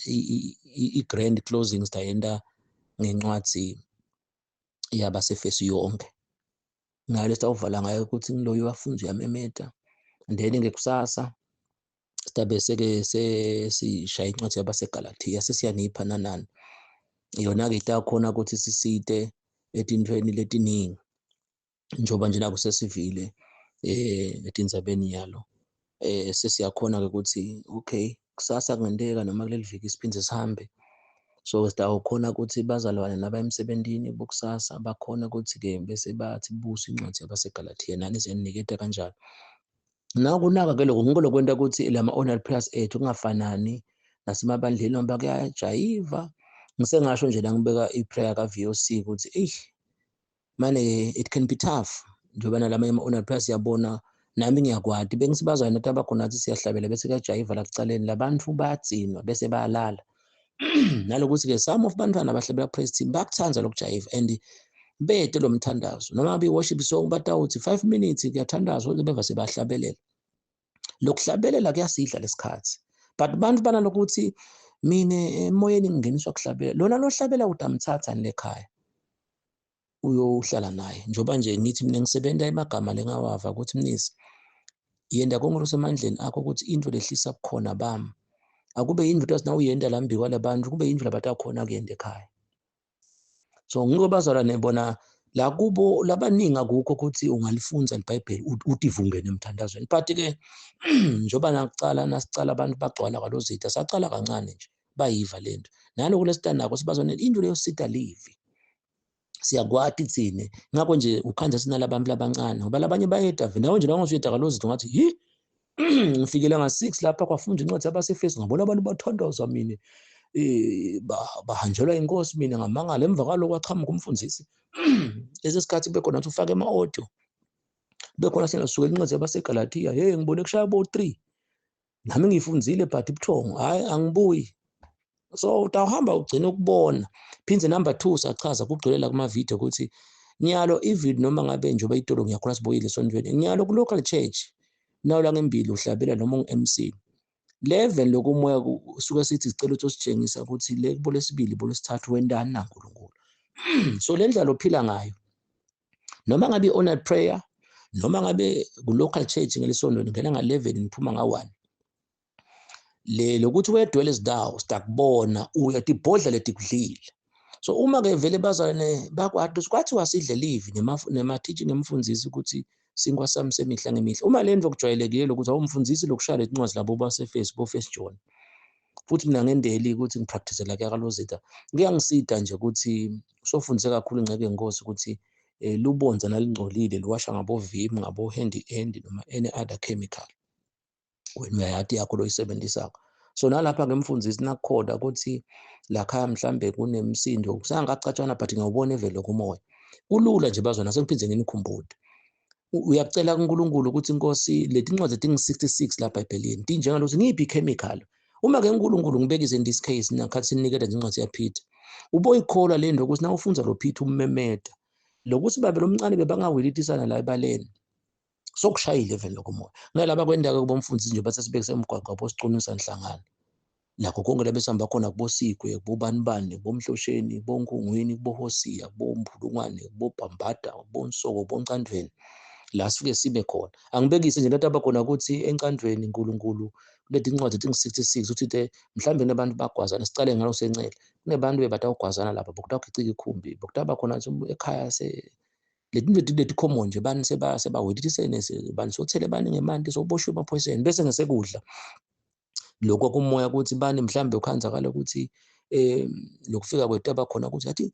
i-grand closing sitayenda ngencwadi yabaseFesu yonke. Ngale sitawuvala ngayo ukuthi ngiloyo wafunzi uyamemeta. Then ngekusasa sidabe seke sishaya incwadi yabaseGalatia sesiyanipha nanani. Yona-ke itakhona ukuthi sisite etintweni letiningi njengoba nje naku sesivile etindzabeni yalo. Sesiyakhona-ke ukuthi okay kusasa kungenteka noma kuleli viki siphinde sihambe. So sitawukhona ukuthi bazalwane naba emsebentini bokusasa bakhona ukuthi-ke bese bathi busa incwadi yabaseGalatia nani siyaniketa kanjalo. Nakunaka-ke lokho ngikho kwenta ukuthi lama-online prayers ethu kungafanani nasemabandleni ngoba kuyajayiva. Ngisengasho nje la ngibeka i-prayer ka-VOC ukuthi mane it can be tough njengoba nalama ama-online prayers yabona nami ngiyakwati bengisibazana nathi abakhona nathi siyahlabela bese kuyajayiva la kucaleni labantu bayadzinwa bese bayalala. Nalokuthi-ke some of bantwana abahlabela praise team bakuthanda lokujayiva and bede lo mthandazo noma ngabe i-worship song batawuthi 5 minutes kuyathandazwa beva sebahlabelela. Lokuhlabelela kuyasidla lesikhathi but bantu banalokuthi mina emoyeni ngingeniswa kuhlabelela. Lona lohlabela utamthatha lekhaya uyohlala naye njengoba nje ngithi mina ngisebenza emagama lengawava ukuthi mnisi yenda konke losemandleni akho ukuthi into lehlisa kukhona bami akube indlu ukuthi nawuyenda lambi kwalabantu kube indlu labatakhona kuyenda ekhaya. So ngiko bazalwane bona la kubo labaningi akukho ukuthi ungalifunza iBhayibheli utivungene emthandazweni but-ke njengoba nasicala abantu bagcwala kwalozitha sacala kancane nje bayiva lento naloku lesitanako sibazwane indlu leyo sita live siyakwati thine ngakho nje ukhanda sinalabantu labancane ngoba labanye bayedave nawe nje nawungazuyeda kalozitha ngathi ngifikile nga-6 lapha kwafunda incwadi yabaseFesu ngabona abantu bathandaza mina bahanjelwa inkosi mina ngamangala emva kwaloko wachamuka umfundisi lesi sikhathi bekhona ukuthi ufake ama-audio bekhona sengasukela incwadi yabaseGalatia ngibone kushaya bo-3 nami ngiyifundzile but ibuthongo hayi angibuyi. So utawuhamba ugcine ukubona. Phindze number 2 sachaza kugcilela kuma-video ukuthi nyalo even noma ngabe njengoba itolo ngiyakhona siboyile esontweni nyalo ku-local church nawo la ngembili uhlabela noma ungu-MC level lokumoya kusuka sithi sicela ukuthi usitshengisa ukuthi le kubo lesibili bo lesithathu wendani na uNkulunkulu. So le ndlela ophila ngayo noma ngabe i-honored prayer noma ngabe ku-local church ngelesondo ngena nga-11 niphuma nga-1 lokuthi wedwele izindawo sitakubona uyatibhodla letikudlile. So uma-ke vele bazalwane bakwati kwathi wasidle live nema-teaching emfundisi ukuthi sinkwa sami semihla ngemihla uma le nto kujwayelekile ukuthi awumfundisi lokushaya lencwadi labo baseFesu bo1 John futhi mina ngendeli ukuthi ngipractice-la kuyakalozitha kuyangisida nje ukuthi sofundise kakhulu ingceke yenkosi ukuthi lubonza nalingcolile luwasha ngabo-vim, ngabo-handy noma any other chemical wena uyayati yakho loyisebenzisako. So nalapha-ke mfundisi nakukhoda ukuthi lakhaya mhlambe kunemsindo kusangacatshana but ngiyawubona evele kumoya kulula nje bazwana sengiphindze nginikhumbule uyacela kuNkulunkulu ukuthi inkosi leti ncwadi etingu-66 lapha eBhayibhelini tinjengalokuthi ngiphi ichemical uma-ke uNkulunkulu ngibekise in this case nakhathi sinikele nje incwadi yaPeter uboyikholwa le nto ukuthi nawufunza lo Peter ummemeda lokuthi babe lomncane bebangawilitisana la ebaleni sokushayile vele lokumoya ngalaba kwendake kuba umfundisi nje bathi sibekise umgwaqo abosicunisa nhlangana lakho konke la besihamba khona kuboSigwe kubobanibani bomhlosheni boNkungwini kuboHosiya kuboMphulungwane kubobhambada kuboNsoko kuboNcandweni la sifike sibe khona angibekise nje lathi abakhona ukuthi eNcandweni uNkulunkulu leti incwadi etingu-66 uthi mhlawumbe kunabantu bagwazana sicale ngalo sencele kunebantu bebathi awugwazana lapha bokuthiwa khicika ikhumbi bokuthiwa bakhona ekhaya leti common nje bani sebawilitisene bani sothele bani ngemanti soboshwe emaphoyiseni bese ngesekudla lokho kumoya ukuthi bani mhlambe ukhanzakala ukuthi lokufika kwethu abakhona ukuthi athi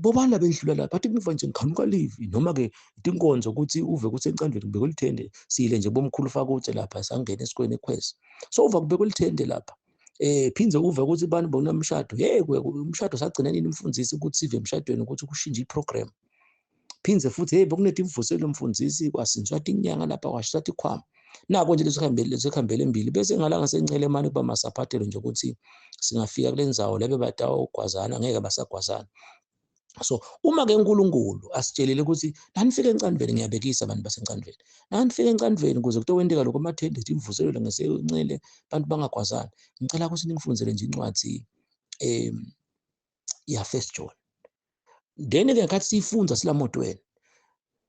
bobani laba endlula lapha athi ngiva nje ngikhanuka livi noma-ke tinkonzo ukuthi uve ukuthi eNcandweni kubekwe lithende siyile nje bomkhulu fakuthe lapha sangena esikweni ekhwezi so uva kubekwe lithende lapha phindze uve ukuthi bani bona umshado umshado sagcina nini mfundisi ukuthi sive emshadweni ukuthi kushintshe iprogram phindze futhi bekuneti imvuselo mfundisi kwasinzwa tinyanga lapha kwashiswa tikhwama nako nje lezikhambele embili bese ngalanga sencele manje kuba masaphathelo nje ukuthi singafika kule ndzawo lebe batawo ugwazana ngeke basagwazana. So uma-ke uNkulunkulu asitshelile ukuthi nanifike eNcandweni ngiyabekisa abantu baseNcandweni nanifike eNcandweni ukuze kutokwenteka lokho amathende imvuselelo ngesencele abantu bangagwazana ngicela ukuthi ningifundzele nje incwadi ya First John then-ke nkathi siyifundza silamotweni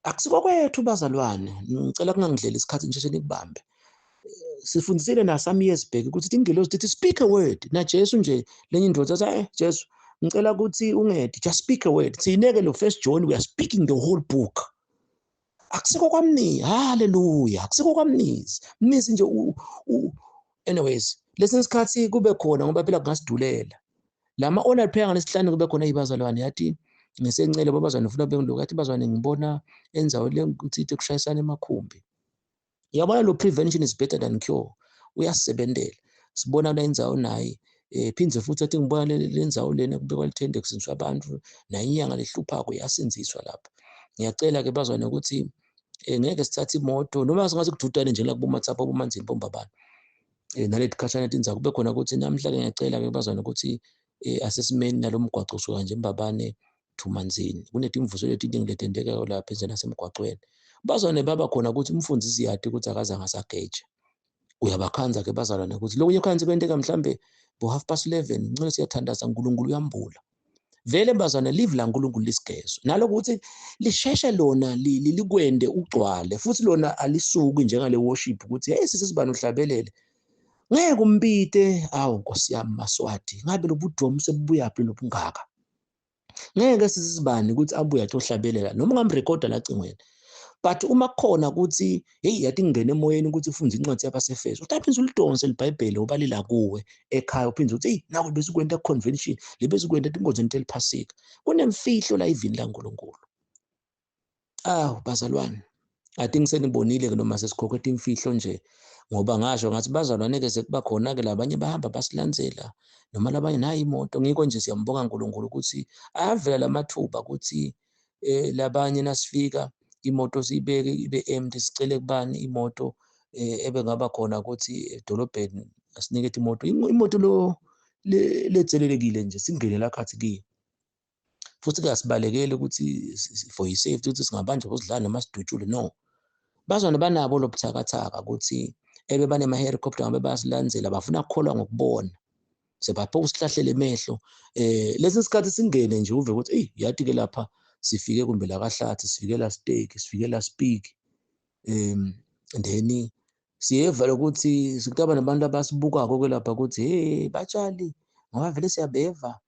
akusiko kwethu bazalwane ngicela kungangidlela isikhathi ngisheshe nikubambe sifundisile na some years back ukuthi tingelozi tithi speak a word na Jesu nje lenye indoda athi Jesu ngicela ukuthi ungedi just speak a word siyineke lo First John we are speaking the whole book akusiko kwamni hallelujah akusiko kwamnisi mnisi nje anyways lesinye isikhathi kube khona ngoba phela kungasidulela lama honor prayer ngalesihlanu kube khona ibazalwane yathi ngisencele babazwane ufuna bengiloku yathi bazwane ngibona enzawo le ukuthi kushayisana emakhumbi yabona lo prevention is better than cure uyasebenzela sibona la indzawo naye phindze futhi athi ngibona le ndzawo lena kubekwa lithende kusinzwa abantu nayinyanga lehluphako yasinziswa lapha ngiyacela ke bazwane ukuthi ngeke sithathe imoto noma singathi kududane nje la kubomatsapho bomanzini bomba abantu naleti khashana tinza kube khona ukuthi namhla ke ngiyacela ke bazwane ukuthi asesimeni nalomgwaqo usuka nje eMbabane Thumanzini kunetimvuselelo eziningi letendekayo lapha enze nasemgwaqweni bazwane baba khona ukuthi umfundisi yathi ukuthi akaza ngasageje uyabakhanza ke bazalwane ukuthi lokunye khanzi kwenteka mhlambe bo 11:30 ngicela siyathandaza uNkulunkulu uyambula vele bazalwane live la uNkulunkulu lisigezo naloko ukuthi lisheshe lona likwende ugcwale futhi lona alisuki njengale worship ukuthi hey sisibani uhlabelele ngeke umbite awu Nkosi yami Maswati ngabe lobudromu sebuyaphi lobungaka ngeke sisibani ukuthi abuye atohlabelela noma ngamrecorda lacingweni but uma khona ukuthi hey yathi ngene emoyeni ukuthi ufunde incwadi yabaseFeso utaphinza ulidonse liBhayibheli obalila kuwe ekhaya uphinza uthi hey nawe besikwenta convention lebezikwenta inkonzo enteliphasika kunemfihlo la ivini laNkulunkulu bazalwane athi ngisenibonile ke noma sesikhokhwetha imfihlo nje ngoba ngasho ngathi bazalwane ke sekuba khona ke labanye bahamba basilandzela noma labanye nayo imoto ngikho nje siyambonga uNkulunkulu ukuthi avela lamathuba ukuthi labanye nasifika imoto siyibeke ibe empty sicele kubani imoto ebengaba khona ukuthi edolobheni asinikethe imoto lo lethelelekile nje singene la khathi kiyo futhi ke asibalekele ukuthi for safety ukuthi singabanjwa kuzidlana noma sidutshule no bazwana banabo lobuthakathaka ukuthi banema helicopter ngabe bayasilandzela bafuna ukukholwa ngokubona sebaphoqa usihlahlele emehlo lesi sikhathi singene nje uve ukuthi yathi ke lapha sifike kumbe la kaHlathi sifike la Steak sifike la Speak then siyeva ukuthi sikutaba nabantu abasibukako ke lapha ukuthi hey batshali ngoba vele siyabeva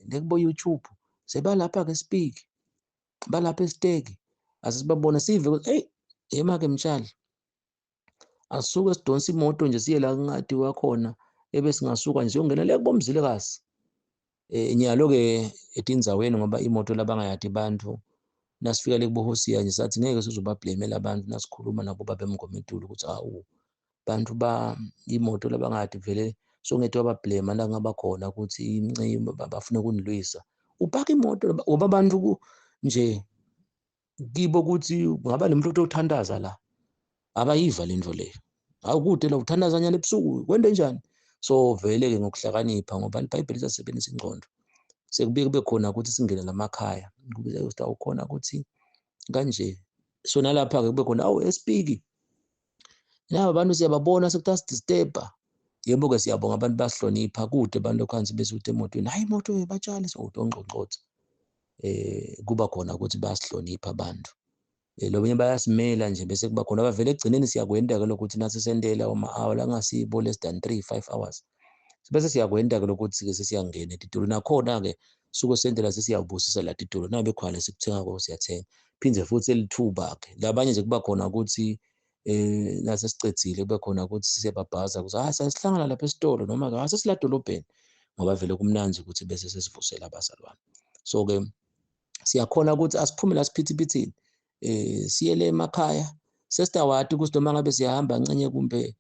nekubo YouTube sebalapha ke Speak balapha eSteak asisibabona sive ukuthi hey ema ke mtshali asisuke sidonsa imoto nje siye la ngadi wakhona ebese ngasuka nje ungena le kuBomzilikazi. Nyalo-ke etindzaweni ngoba imoto labangayati bantu nasifika le kuboHosiya nje sathi ngeke sizobablamela abantu nasikhuluma nabo babemngomedulu ukuthi awu bantu imoto labangayati vele songete wabablema nakungaba khona ukuthi incima bafuna ukunilwisa. Upaka imoto ngoba abantu nje kibo ukuthi ngaba nemuntu otothandaza la abayiva lento leyo. Hawu kude la uthandaza nyana ebusuku kwende njani? So vele-ke ngokuhlakanipha ngoba iBhayibheli lisasebenzisa ingqondo. Sekubike kube khona ukuthi singene lamakhaya ukhona ukuthi kanje. So nalapha-ke kube khona awu esipiki laba bantu siyababona sekuthiwa sidisturba. Yebo-ke siyabonga abantu basihlonipha kude abantu lokhansi besuthi emotweni hayi imoto batshali so ongqongqothe. Kuba khona ukuthi bayasihlonipha abantu. Lo bayasimela nje bese kuba khona abavele ekugcineni siyakwenda-ke lokuthi nathi sendela ama-hour la ngasibo less than 3-5 hours. Bese siyakwenda-ke lokuthi-ke sesiyangena etitolo nakhona-ke suke sendela sesiyabusisa la titolo nabe khona sikuthenga siyathenga. Phinde futhi elithuba-ke labanye nje kuba khona ukuthi nase sicedzile kube khona ukuthi siyababhaza ukuthi sasihlangana lapha esitolo noma-ke sesila edolobheni ngoba vele kumnandi ukuthi bese sesivusela abazalwane. So-ke siyakhona ukuthi asiphume la siphithiphithi siyele emakhaya sesitawati ukuthi noma ngabe siyahamba ncenye kumbe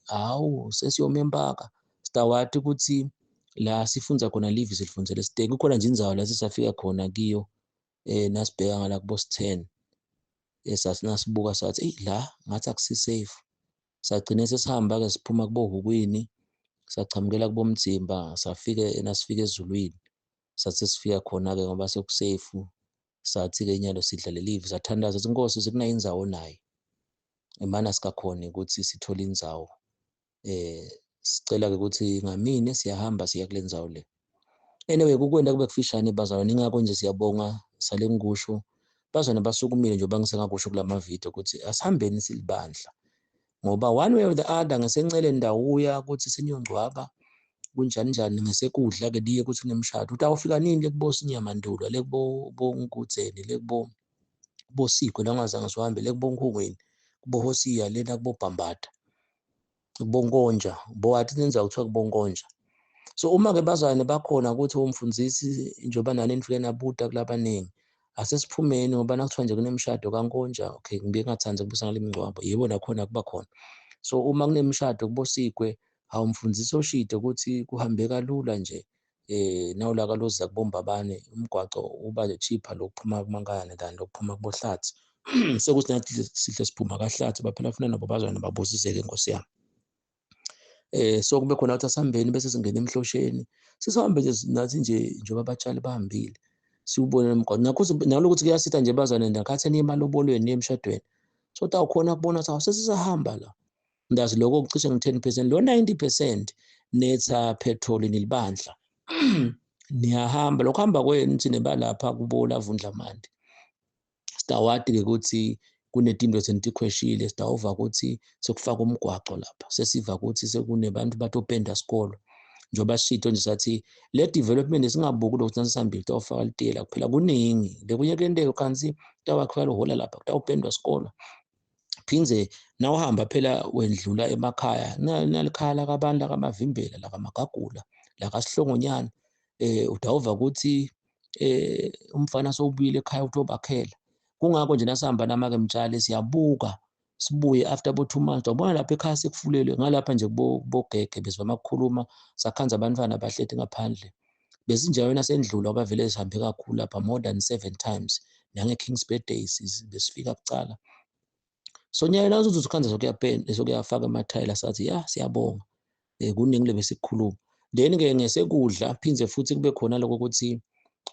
hawu sesiyoma empaka sitawati ukuthi la sifunza khona live silifundzele stay. Kukhona nje indzawo la sisafika khona kiyo nasibheka ngala kubo S10 nasibuka sathi eyi la ngathi akusi-safe. Sagcine sesihamba-ke siphuma kubo Hukwini sachamukela kubo Mdzimba nasifika eZulwini sathi sesifika khona-ke ngoba sekuseyifu. Sathi-ke nyalo sidla live sathandaza ukuthi Nkosi sekunayo indzawo nayo imana sikakhona ukuthi sithole indzawo. Sicela-ke ukuthi ngamini siyahamba siya kule ndzawo le. Anyway kukwenda kube kufishane bazalwane ingakho nje siyabonga sale ngikusho bazalwane basukumile njengoba ngisengakusho kula mavidiyo ukuthi asihambeni silibandla ngoba one way or the other ngesencele ndawuya ukuthi sinyongcwaba kunjani njani ngesekudla-ke liye ukuthi kunemishado utawufika nini le kubo Sinyamandulo le kubo Nkudzeni le kubo Sikwe la ungazange sihambe le kubo Nkhungweni kubo Hosiya lena kubo Bhambata kubo Nkonja bowathi nenza kuthiwa kubo Nkonja. So uma-ke bazalwane bakhona ukuthi umfundisi njengoba nani nifike nabuda kulabaningi asesiphumeni ngoba nakuthiwa nje kunemishado kaNkonja okay ngibe ngathanda ukubusa ngale mingcwabo yebo nakhona kuba khona. So uma kunemishado kubo Sikwe hawu umfundisi oshide ukuthi kuhambe kalula nje nawula kaloza kuboMbabane umgwaco uba cheaper lokuphuma kuMankayane than lokuphuma kubo Hlatsi. Sekuthi nathi sihle siphuma kaHlatsi baphela funa nabo bazalwane babusiseke Nkosi yami. So kube khona ukuthi asihambeni bese singena Emhlosheni sisahambe nje nathi nje njengoba abatshali bahambile siwubone umgwaqo nalokuthi kuyasitha nje bazalwane ndakhathi niye emalobolweni niye emshadweni so tawukhona kubona ukuthi sesisahamba la ndazi lokho kucishe ngu-10% lo 90% netha petrol nilibandla niyahamba lokho hamba kwenu nithi nebalapha kubo Lavundlamande sitawati-ke ukuthi kunetinto senikhweshile sitawuva ukuthi sekufaka umgwaco lapha sesiva ukuthi sekunebantu batopenda sikolo njengoba sishito nje sathi le development singabuki ukuthi nasihambile tawufaka litiyela kuphela kuningi lekunye kuyenteka kanzi tawakhwela uhola lapha kutawupendwa sikolo phindze nawuhamba phela wendlula emakhaya nalikhaya lakabantu lakamavimbela lakaMagagula lakasihlongonyana utawuva ukuthi umfana sowubuyile ekhaya utobakhela. Kungakho nje nasihamba namake Mtshali siyabuka sibuye after bo 2 months wabona lapha ekhaya sekufulelwe ngalapha nje bogege besivama ukukhuluma sakhanza abantwana bahleti ngaphandle besinjalo nasendlula ngoba vele sihambe kakhulu lapha more than 7 times nange-Kings Birthdays besifika kucala. So nyalo nazuthi sikhanza sokuyafaka emathayila sathi ya siyabonga kuningi le besikukhuluma. Then-ke ngesekudla phindze futhi kube khona lokho ukuthi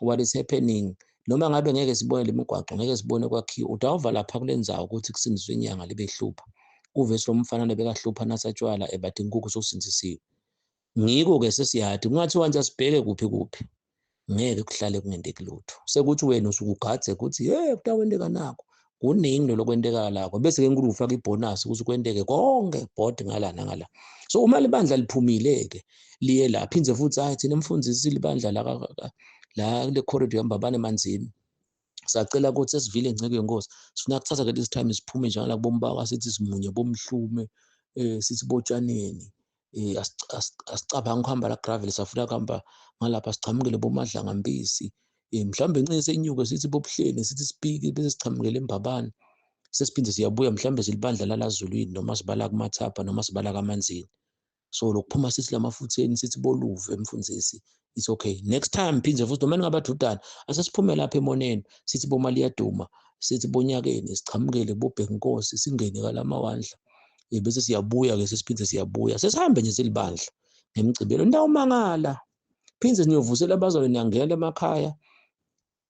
what is happening noma ngabe ngeke sibone le migwaqo ngeke sibone kwakhiwa utawuva lapha kule ndzawo ukuthi kusindiswe inyanga libehlupha uvesi lo mfana lebekahlupha nasatshwala bathi inkukhu sokusindisiwe. Ngiko-ke sesiyathi kungathiwa nje asibheke kuphi ngeke kuhlale kungenteki lutho sekuthi wena usuke ugadze ukuthi kutawenteka nakho kuningi lokwenteka lakho bese-ke nkulu ufaka ibhonasi ukuze kwenteke konke bhodi ngala nangala. So uma libandla liphumile-ke liye la phindze futhi hayi thina mfundisi libandla la kule corridor yaMbabane Emanzini sacela ukuthi sesivile Nceke Yenkosi sifuna kuthatha this time siphume njalo kuboMbaka sithi simunye boMhlume sithi boTshaneni asicabangi ukuhamba la gravel, safuna kuhamba ngalapha sichamukele boMadlanga Mpisi, mhlawumbe ncinci senyuke sithi bobuhleni sithi sipiki bese sichamukele eMbabane, sesiphinde siyabuya mhlawumbe silibandla lalaZulwini noma sibala kuMathapha noma sibala kaManzini. So lokuphuma sithi lamafutheni sithi boluve mfundisi, it's okay. Next time phindze futhi noma ningabe dudana asesiphume lapha emoneni sithi boMaliyaduma, sithi bonyakeni sichamukele boBhenkosi singene kalamawandla. Bese siyabuya-ke sesiphinde siyabuya sesihambe nje silibandla ngemigcibelo ndawumangala. Phindze niyovusela abazalwane niyangena emakhaya.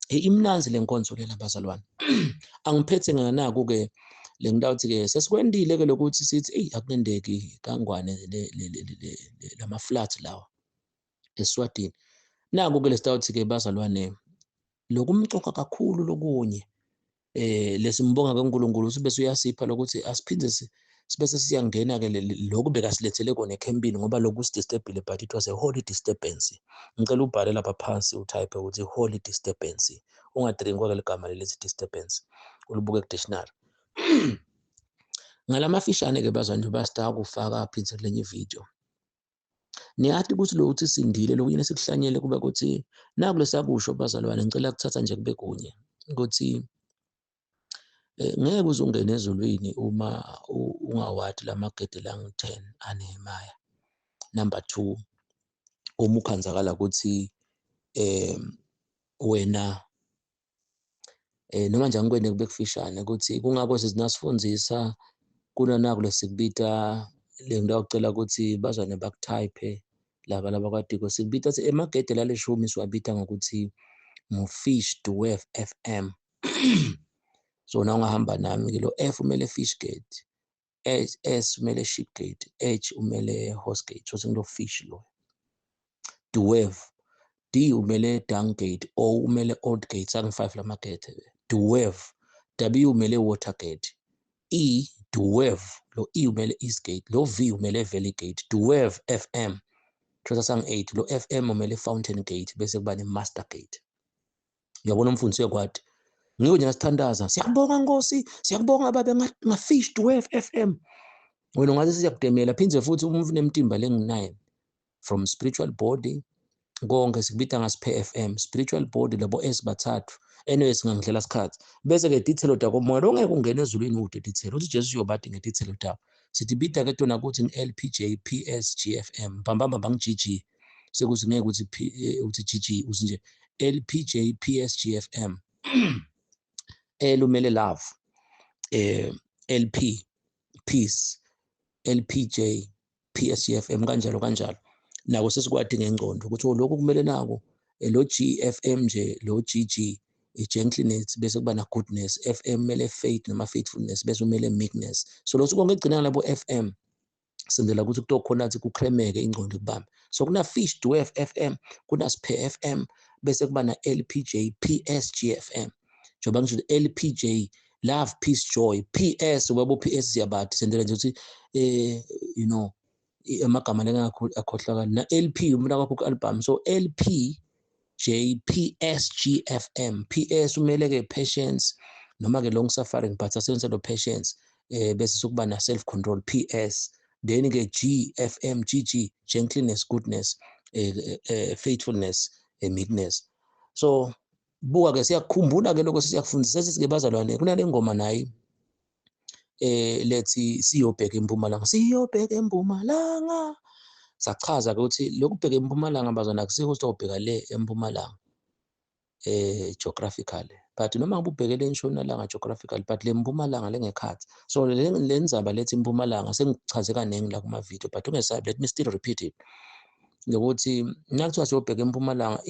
Imnanzi le nkonzo lena bazalwane. Angiphethe nganaku-ke le ngidawuthi-ke sesikwendile-ke lokuthi sithi eyi akunendeki kangwane lama-flat lawa eSwatini. Naku-ke lesitawuthi-ke bazalwane lokumcoka kakhulu lokunye lesimbonga kaNkulunkulu bese uyasipha lokuthi asiphinde sibese siyangena-ke lokhu bekasilethele kona ekhempini ngoba lokhu kusidisturbile, but it was a holy disturbance. Ngicela ubhale lapha phansi utype ukuthi holy disturbance, ungadrinkwa-ke ligama lelithi disturbance, ulibuke ku-dictionary. Ngalamafishane-ke bazalwane basitaka kufaka phindze kulenye ividiyo. Niyathi ukuthi lo uthi sindile lokunye sikuhlanyele kube ukuthi naku lesakusho bazalwane, ngicela kuthatha nje kube kunye ukuthi ngeke uze ungene ezulwini uma ungawadi lamagede langu-10 aNehemiya. Number 2, uma ukhanzakala ukuthi wena noma nje angikwene kube kufishane ukuthi kungakho sizinasifundzisa kunanaku lesikubita le nto ucela ukuthi bazwane bakutype laba kwadiko sikubita emagede laleshumi siwabita ngokuthi Fish Dwarf FM. So na ungahamba nami lo F umele Fish Gate, S umele Sheep Gate, H umele Horse Gate, so sengilo fish lo. Dwarf, D umele Dung Gate, O umele Old Gate, sangu 5 lamagede. Dwarf, W umele Water Gate, E Dwarf, lo E umele East Gate, lo V umele Valley Gate. Dwarf FM, thosa sang 8, lo FM umele Fountain Gate bese kuba ne-Master Gate. Uyabona umfundisi wekwadi. Ngiko nje ngasithandaza. Siyabonga Nkosi, siyabonga babe ngaFish Dwarf FM. Wena ungathi siyakudemela phindze futhi uma unemtimba lengu9 from spiritual body konke sikubita ngasiphe FM, spiritual body labo S bathathu. Anyway singangihlela isikhathi. Bese ke dithelo takho moya ongeke ungene ezulwini ude dithelo. Uthi Jesu uyobadi ngedithelo takho. Sithi bita ke tona ukuthi ngi-LPJ PSGFM. Bambamba bangi-GG. Sekuthi ngeke uthi GG uthi nje LPJ PSGFM. L umele love, LP peace, LPJ PSGFM kanjalo kanjalo. Nako sesikwadi ngengcondo ukuthi lokho kumele nako lo GFM nje lo GG gentleness bese kuba na goodness, FM mele faith noma faithfulness bese umele meekness. So lo konke egcina labo FM senzela ukuthi kutokhona ukuthi kukremeke ingcondo kubamba. So kuna Fish Dwarf FM, kuna Siphe FM bese kuba na LPJ PSGFM. Njoba ngisho LPJ love peace joy, PS ubabo PS siyabadi sendela nje ukuthi you know amagama akhohlakala na LP umuntu akaphi ku-album. So LPJ PSGFM, PS umele ke patience noma ke long suffering but asenze lo patience bese sokuba na self control PS, then ke GFM GG gentleness, goodness, faithfulness, meekness. So buka ke siyakhumbula ke lokho siyakufundisa sithi ke bazalwane kunale ngoma nayi lethi siyobheka eMpumalanga, siyobheka eMpumalanga. Sachaza ke ukuthi lokubheka eMpumalanga bazalwane akusikho ukuthi ubheka le eMpumalanga geographically, but noma ngibubhekele eNtshonalanga geographical, but le Mpumalanga lengekhathi. So le ndzaba lethi eMpumalanga sengichaze kaningi la kuma video, but ungesabi, let me still repeat it. Ngokuthi nakuthiwa siyobheka eMpumalanga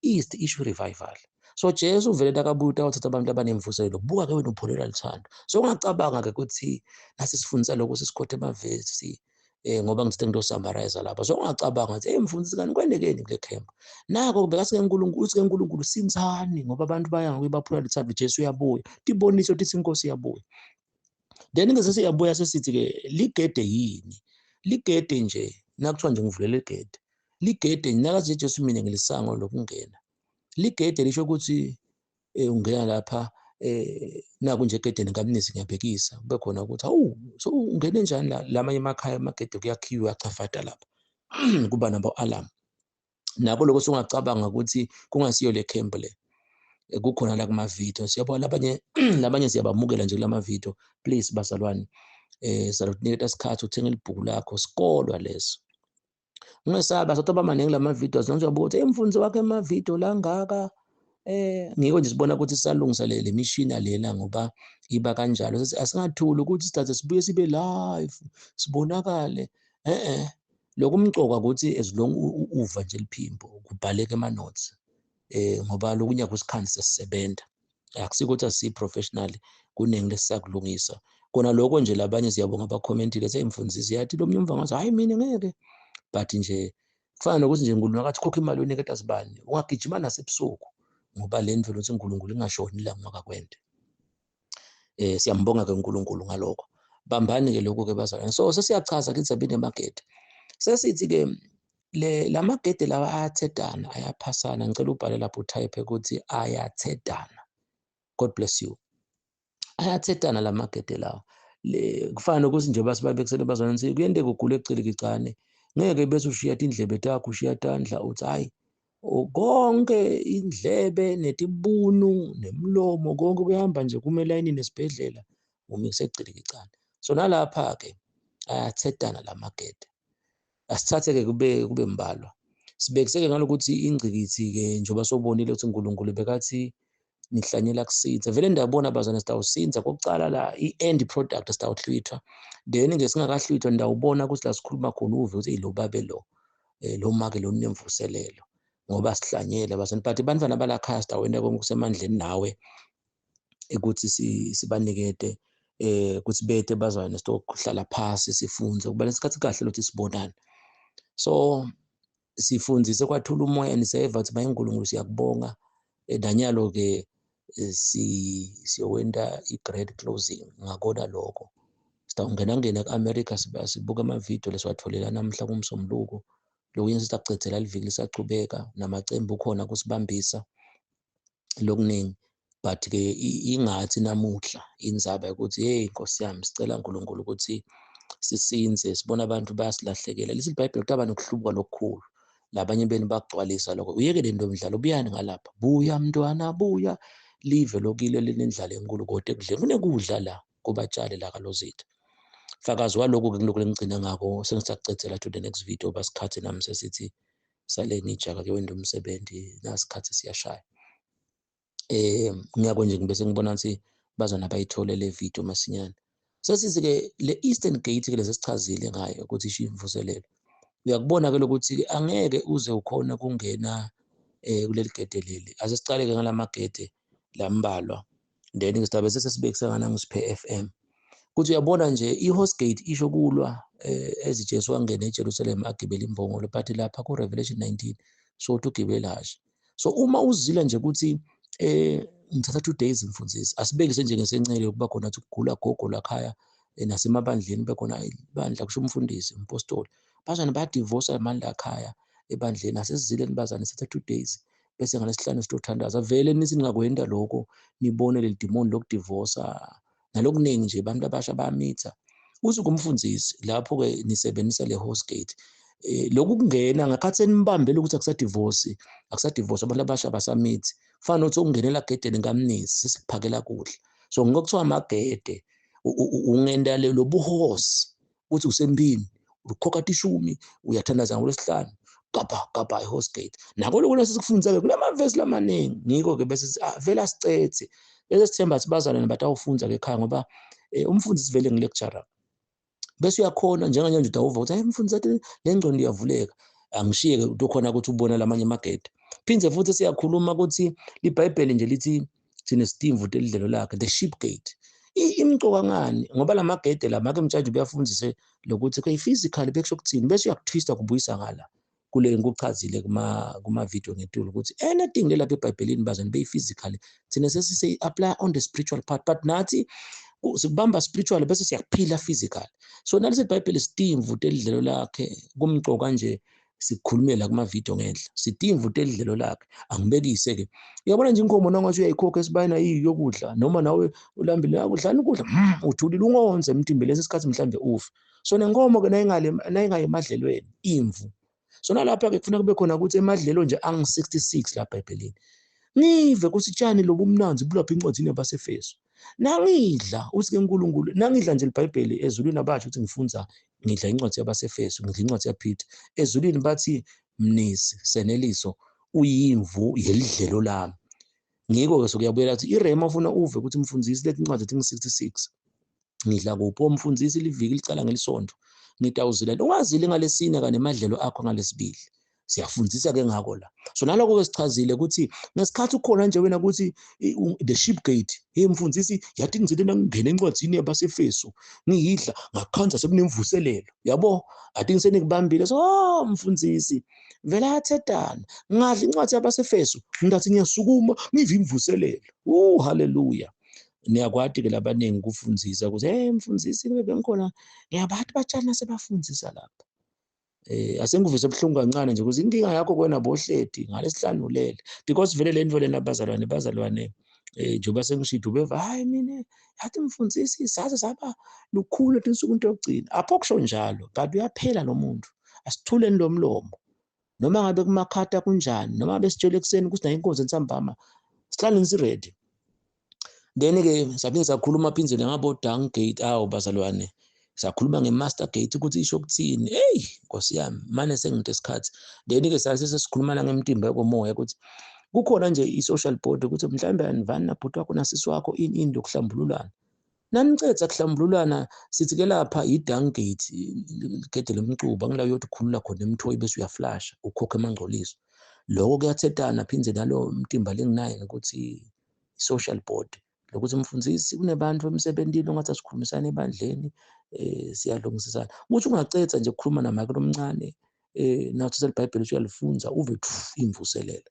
East issue revival. So Jesu uvele takabuta wathatha abantu abanemvuselo, buka ke wena upholela lithando. So ungacabanga ke ukuthi nasi sifundisa lokho sisikhothe amavesi ngoba ngithi ngito summarize lapha. So ungacabanga ukuthi mfundisi kani kwendekeni kule camp. Nako bekasike uNkulunkulu uthi uNkulunkulu sinzani ngoba abantu baya ngokuyibapholela lithando, Jesu uyabuya. Tibonise ukuthi inkosi iyabuya. Then ke sesiyabuya sesithi ke ligede yini? Ligede nje nakuthiwa nje ngivulela igede. Ligede nakathi Jesu mina ngilisango lokungena. Ligede lisho ukuthi ungena lapha naku nje egedeni ngamnisi ngiyabhekisa kube khona ukuthi hawu so ungene njani lamanye emakhaya amagede kuyakhiwa achafada lapha kuba nabo-alarm nabo lokho sungacabanga ukuthi kungasiyo le camp le kukhona la kuma-video siyabona labanye siyabamukela nje kulama-video please bazalwane salukuniketa isikhathi uthenga ibhuku lakho sikolwa leso ungesaba sathi abamaningi lama-video njengoba ukuthi umfundisi wakhe ema-video langaka ngiko nje sibona ukuthi sisalungisa le mishini lena ngoba iba kanjalo asingathuli ukuthi sithathe sibuye sibe live sibonakale lokhu umcoka ukuthi as long uva nje liphimbo kubhaleke ama-notes ngoba lokunye akusikhansi sesisebenza akusiko ukuthi asiyi-professional kuningi lesisakulungisa kona lokho nje labanye siyabonga abakhomentile seyimfundisi yathi lo mnyumva ngathi hayi mina ngeke but nje kufana nokuthi nje uNkulunkulu akathi khokha imali uniketa sibani ungagijima nasebusuku ngoba le ndlela ukuthi uNkulunkulu ingashoni la ngakakwende siyambonga ke uNkulunkulu ngalokho bambani ke lokho ke bazalwane so sesiyachaza kithi sabine magede sesithi ke la magede lawa ayathedana ayaphasana ngicela ubhale lapho utype ukuthi ayathedana God bless you ayathedana la magede lawa kufana nokuthi nje basibabekisele bazalwane nsi kuyende kugula ecikicane ngeke bese ushiya indlebe takho ushiya tandla uthi hayi konke indlebe netibunu nemlomo konke kuyahamba nje kumelayini nesibhedlela umikise ecikicane so nalapha ke ayathedana la magede asithathe ke kube mbalwa sibekiseke ngalokuthi ingcikithi ke njoba sobonile ukuthi uNkulunkulu bekathi nihlanyela kusinza vele ndiyabona bazana sitawusinza kokucala la i-end product sitawuhlwithwa then ngesingakahlwithwa ndawubona ukuthi la sikhuluma khona uve ukuthi lo babe lo make lo nemvuselelo ngoba sihlanyele bazana but bantwana balakhaya sitawenda konke kusemandleni nawe ukuthi sibanikete ukuthi bethe bazalwane sitokuhlala phasi sifunze kuba lesikhathi kahle lokuthi sibonane so sifundzise kwathula umoya niseva ukuthi mayiNkulunkulu siyakubonga danyalo ke siyowenda i-grade closing ngakona lokho sitawungena ku-America sibuka ama-video lesiwatholela namhla kumsombuluko lokunye sitacedzela liviki lisachubeka namacembu khona kusibambisa lokuningi but ke ingathi namuhla inzaba ukuthi hey Nkosi yami sicela uNkulunkulu ukuthi sisinze sibona abantu bayasilahlekela lesi iBhayibheli kutaba nokuhlubuka lokukhulu labanye beni bakugcwalisa lokho uyeke le ntomdlalo buyani ngalapha buya mntwana buya live lokile linendlala enkulu kodwa ekudleni kunekudla la kubatshali la kalozitha fakazi walokho ke kulokho lengigcina ngako sengisacedzela to the next video basikhathi nami sesithi sale ngijaka ke wenda umsebenzi nasikhathi siyashaya ngiyako nje ngibese ngibona ukuthi bazana bayithole le video masinyane sesithi ke le Eastern Gate ke lesisichazile ngayo ukuthi isho imvuselelo uyakubona ke lokuthi angeke uze ukhona kungena kuleli gede leli asesicale ke ngalamagede lambalwa then ngisitabe sesibekisa ngana ngusiphe FM kuthi uyabona nje iHorse Gate isho kulwa eziJesu wangena eJerusalem agibela imbongolo but lapha ku Revelation 19 so ugibela hashe so uma uzila nje ukuthi ngithatha 2 days mfundisi asibekise nje ngesencele ukuba khona ukuthi kugula gogo lakhaya nasemabandleni bekhona ibandla kusho umfundisi umpostoli bazana bayadivorce amandla akhaya ebandleni asesizileni bazana sithatha 2 days bese ngalesihlanu sitothandaza vele nithi ningakwenda lokho nibone leli demon lokudivorce nalokuningi nje abantu abasha bayamitha uthi kumfundisi lapho ke nisebenzisa le Horse Gate lokhu kungena ngakhathi senimbambele ukuthi akusadivorce abantu abasha basamithi fana nokuthi ukungenela gedeni ngamnisi sesikuphakela kudla so ngokuthiwa amagede ungenda lo buhosi uthi usempini ukhokha ishumi uyathandaza ngolesihlanu gaba iHorse Gate nako lokho lesikufunza kulamavesi lamaningi ngiko ke bese vele asicethe bese sithemba sibazana nabatawufunza ke ekhaya ngoba umfundisi vele ngilecturer bese uyakhona njenganje nje udawuva ukuthi hayi umfundisi athi le ngcondo iyavuleka angishiye ke utokhona ukuthi ubona lamanye amagede phindze futhi siyakhuluma ukuthi iBhayibheli nje lithi thina sitimvu delidlelo lakhe the sheep gate imcoka ngani ngoba lamagede la make mtshanje uyafundise lokuthi ke physical bekusho ukuthini bese uyakutwista kubuyisa ngala kule ngikuchazile kuma video ngetulo ukuthi anything lelapha eBhayibhelini bazana beyi-physical thina sesise apply on the spiritual part but nathi sikubamba spiritual bese siyakuphila physical so nalesi iBhayibheli sitimvu delidlelo lakhe kumcoka nje sikukhulumile la kuma-video ngendla, sidinga ivutha elidlelo lakhe, angibekise-ke. Uyabona nje inkomo nangathi uyayikhokha esibayeni ayiyo yokudla, noma nawe ulambile udlani ukudla, uthulile ungonze emtimbeni lesi sikhathi mhlawumbe ufe. So nenkomo-ke nayingaye emadlelweni, imvu. So nalapha-ke kufuna kube khona ukuthi emadlelo nje angu-66 la eBhayibhelini. Nive kuthi tshani lobu mnanzi bulapha encwadini yabaseFeso. Nangidla uthi-ke uNkulunkulu, nangidla nje iBhayibheli ezulwini abathi ukuthi ngifunza ngidla incwadi yabaseFeso, ngidla incwadi yaPeter. Ezulwini bathi Mnisi Seneliso uyimvu yelidlelo lami. Ngiko-ke sokuyabuyela ukuthi irema ufuna uve ukuthi mfundisi lethi incwadi ethi ngi-66. Ngidla kuphi omfundisi liviki licala ngelisonto. Ngitawuzila ungazili ngalesine kanemadlelo akho ngalesibili. Siyafundzisa-ke ngako la. So naloko-ke sichazile ukuthi ngesikhathi ukhona nje wena ukuthi the sheep gate, hey mfundisi, yathi ngizile nangingena encwadini yabaseFeso, ngiyidla ngakhanza sekunemvuselelo. Yabo, athi ngisenikubambile. So mfundisi, vele ayathedana. Ngadla incwadi yabaseFeso, ngathi ngiyasukuma ngive imvuselelo. Haleluya. Niyakwati-ke labaningi kufundzisa ukuthi hey mfundisi, bengikhona ngiyabathi batshali nasebafundzisa lapha. Asengivise ubuhlungu kancane nje ukuthi inkinga yakho kwena bohledi ngalesihlanu ulele, because vele le nto lena bazalwane njengoba sengishilo beva hayi mina yathi mfundisi saze saba lukhulu lethi insuku into yokugcina. Apho kusho njalo, but uyaphela lo muntu. Asithuleni lo mlomo, noma ngabe kumakhata kunjani, noma ngabe sitshele ekuseni ukuthi nayo inkonzo entsambama sihlaleni siredi. Then-ke saphinde sakhuluma phindze ngabo dung gate, bazalwane. Sakhuluma nge-master gate ukuthi isho ukuthini. Hey Nkosi yami, manje senginte isikhathi. Then-ke sesikhulumana ngemtimba yokomoya ukuthi kukhona nje i-social board ukuthi mhlawumbe anivani nabhuti wakho nasisi wakho ini lokuhlambululana. Nanicetha kuhlambululana sithi-ke lapha i-dung gate, igede lomcuba ngila uyothi khulula khona emthoyi bese uyaflasha ukhokhe emangcoliso. Lokho kuyathethana phindze nalo mtimba lenginayo ukuthi i-social board. Lokuthi mfundisi kunebantu emsebentini ongathi asikhulumisane ebandleni, siyalungisisana. Ukuthi ungacetha nje ukukhuluma namake lomncane, nathi seLibhayibheli uyalifunza uve imvuselelo.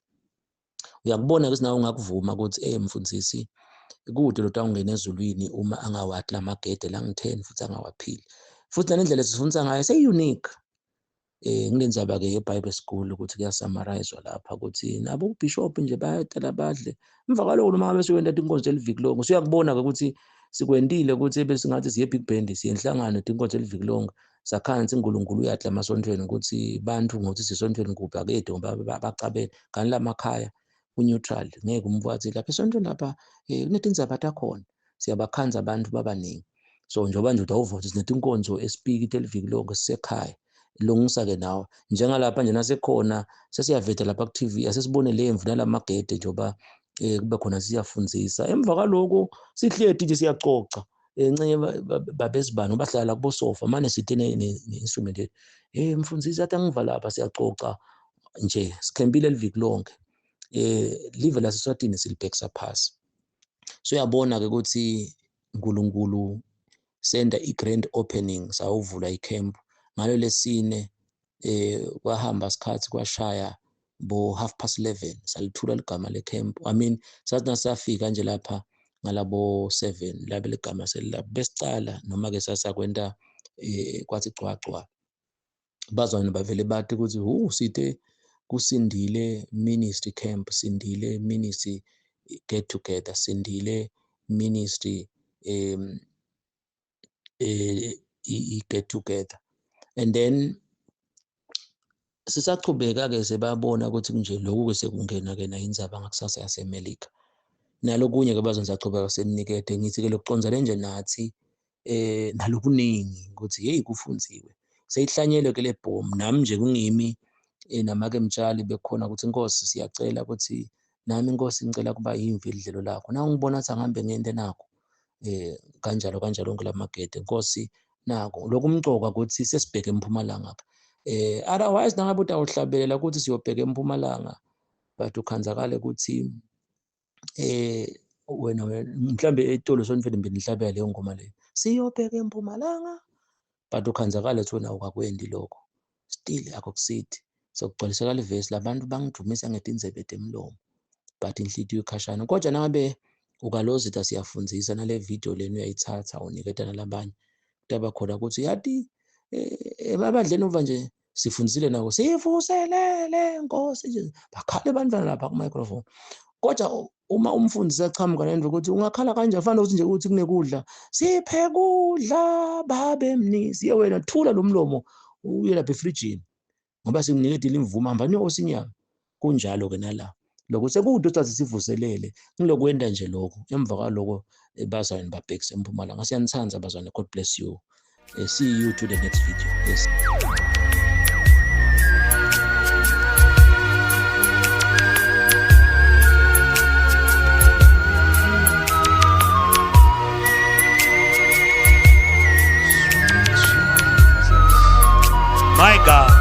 Uyakubona ukuthi nawe ungakuvuma ukuthi mfundisi kude lo awungena ezulwini uma angawathi lamagede la ngi-10 futhi angawaphili. Futhi nalendlela sifundisa ngayo sey-unique. Nginenzaba-ke ye-Bible school ukuthi kuyasamarayiziwa lapha ukuthi nabo ubishop nje bayatela badle. Emva kwaloko noma ngabe sikwenda inkonzo eliviki lonke, usuyakubona-ke ukuthi sikwendile ukuthi besingathi siye Big Band, siye enhlangano inkonzo eliviki lonke. Sakhansi uNkulunkulu uyadla emasontweni ukuthi bantu ngokuthi sisontweni kuphi akede ngoba bacabene. Kanti la makhaya ku-neutral, ngeke umbuthi lapha esontweni lapha kunetindzaba takhona. Siyabakhanza abantu babaningi. So njengoba nje utawuvothi sinetinkonzo esipiki teliviki lonke sisekhaya. Lungisa-ke nawe njengalapha nje nasekhona sesiyaveda lapha ku-TV, asesibone le mvu nalamagede njengoba kube khona siyafundzisa. Emva kwaloko sihledi nje siyacoca encenye babesibani bahlala kubosofa manje sithi ne-instrument mfundisi athi angiva lapha siyacoca nje sikhempile liviki lonke. Live laseSwatini silibhekisa phasi. So uyabona-ke ukuthi uNkulunkulu senda i-grand opening, sawuvula i-camp. Ngalo lesine kwahamba isikhathi kwashaya bo 11:30 salithula ligama le-camp. Sathi nasafika nje lapha ngalabo 7 labe ligama selilapho besicala noma-ke sasakwenta kwathi cwacwa. Bazwane bavele bathi ukuthi sithe kusindile ministry camp, sindile ministry get together, sindile ministry i-get together. And then sisachubeka-ke sebabona ukuthi nje lokhu-ke sekungena-ke indzaba ngakusasa yaseMelika. Nalokunye-ke bazonsachubeka seninikede ngithi-ke lokuconzele nje nathi nalokuningi ukuthi hey kufunziwe. Seyihlanyelwe-ke le bhomu nami nje kungimi namake mtshali bekhona ukuthi Nkosi siyacela ukuthi nami Nkosi ngicela kuba yimvi idlelo lakho. Na ngibona ukuthi angihambe ngente nakho kanjalo ngilamagede Nkosi nako lokhu umcoka ukuthi sesibheke eMpumalanga. Otherwise nangabe utawuhlabelela ukuthi siyobheka eMpumalanga but ukhanzakale ukuthi wena mhlambe etolo sonke nihlabela leyo ngoma leyo siyobheka eMpumalanga, but ukhanzakale ukuthi wena ukakwendi lokho. Still akukusithi sokugcwalisekala ivesi labantu bangidumisa ngetindzebe temlomo but inhliziyo ikhashana. Kodwa nangabe ukalozitha siyafundzisa nale video leni uyayithatha uniketa nalabanye kutaba khona ukuthi yathi ebabadleni uva nje sifundisile nako sivuselele Nkosi, bakhale abantwana lapha ku-microphone. Kodwa uma umfundisi achamuka nento ukuthi ungakhala kanjani, fanele ukuthi nje ukuthi kunekudla, siphe kudla babe mnisi, ye wena thula lo mlomo uye lapha efrijini ngoba sekuniketile imvumo, hamba niyokhosa inyama. Kunjalo-ke nala lokho sekude ukuthi sivuselele, ngilokwenda nje lokho. Emva kwaloko bazalwane babhekise eMpumalanga. Siyanithanda bazalwane, God bless you. See you to the next video. Yes. My God.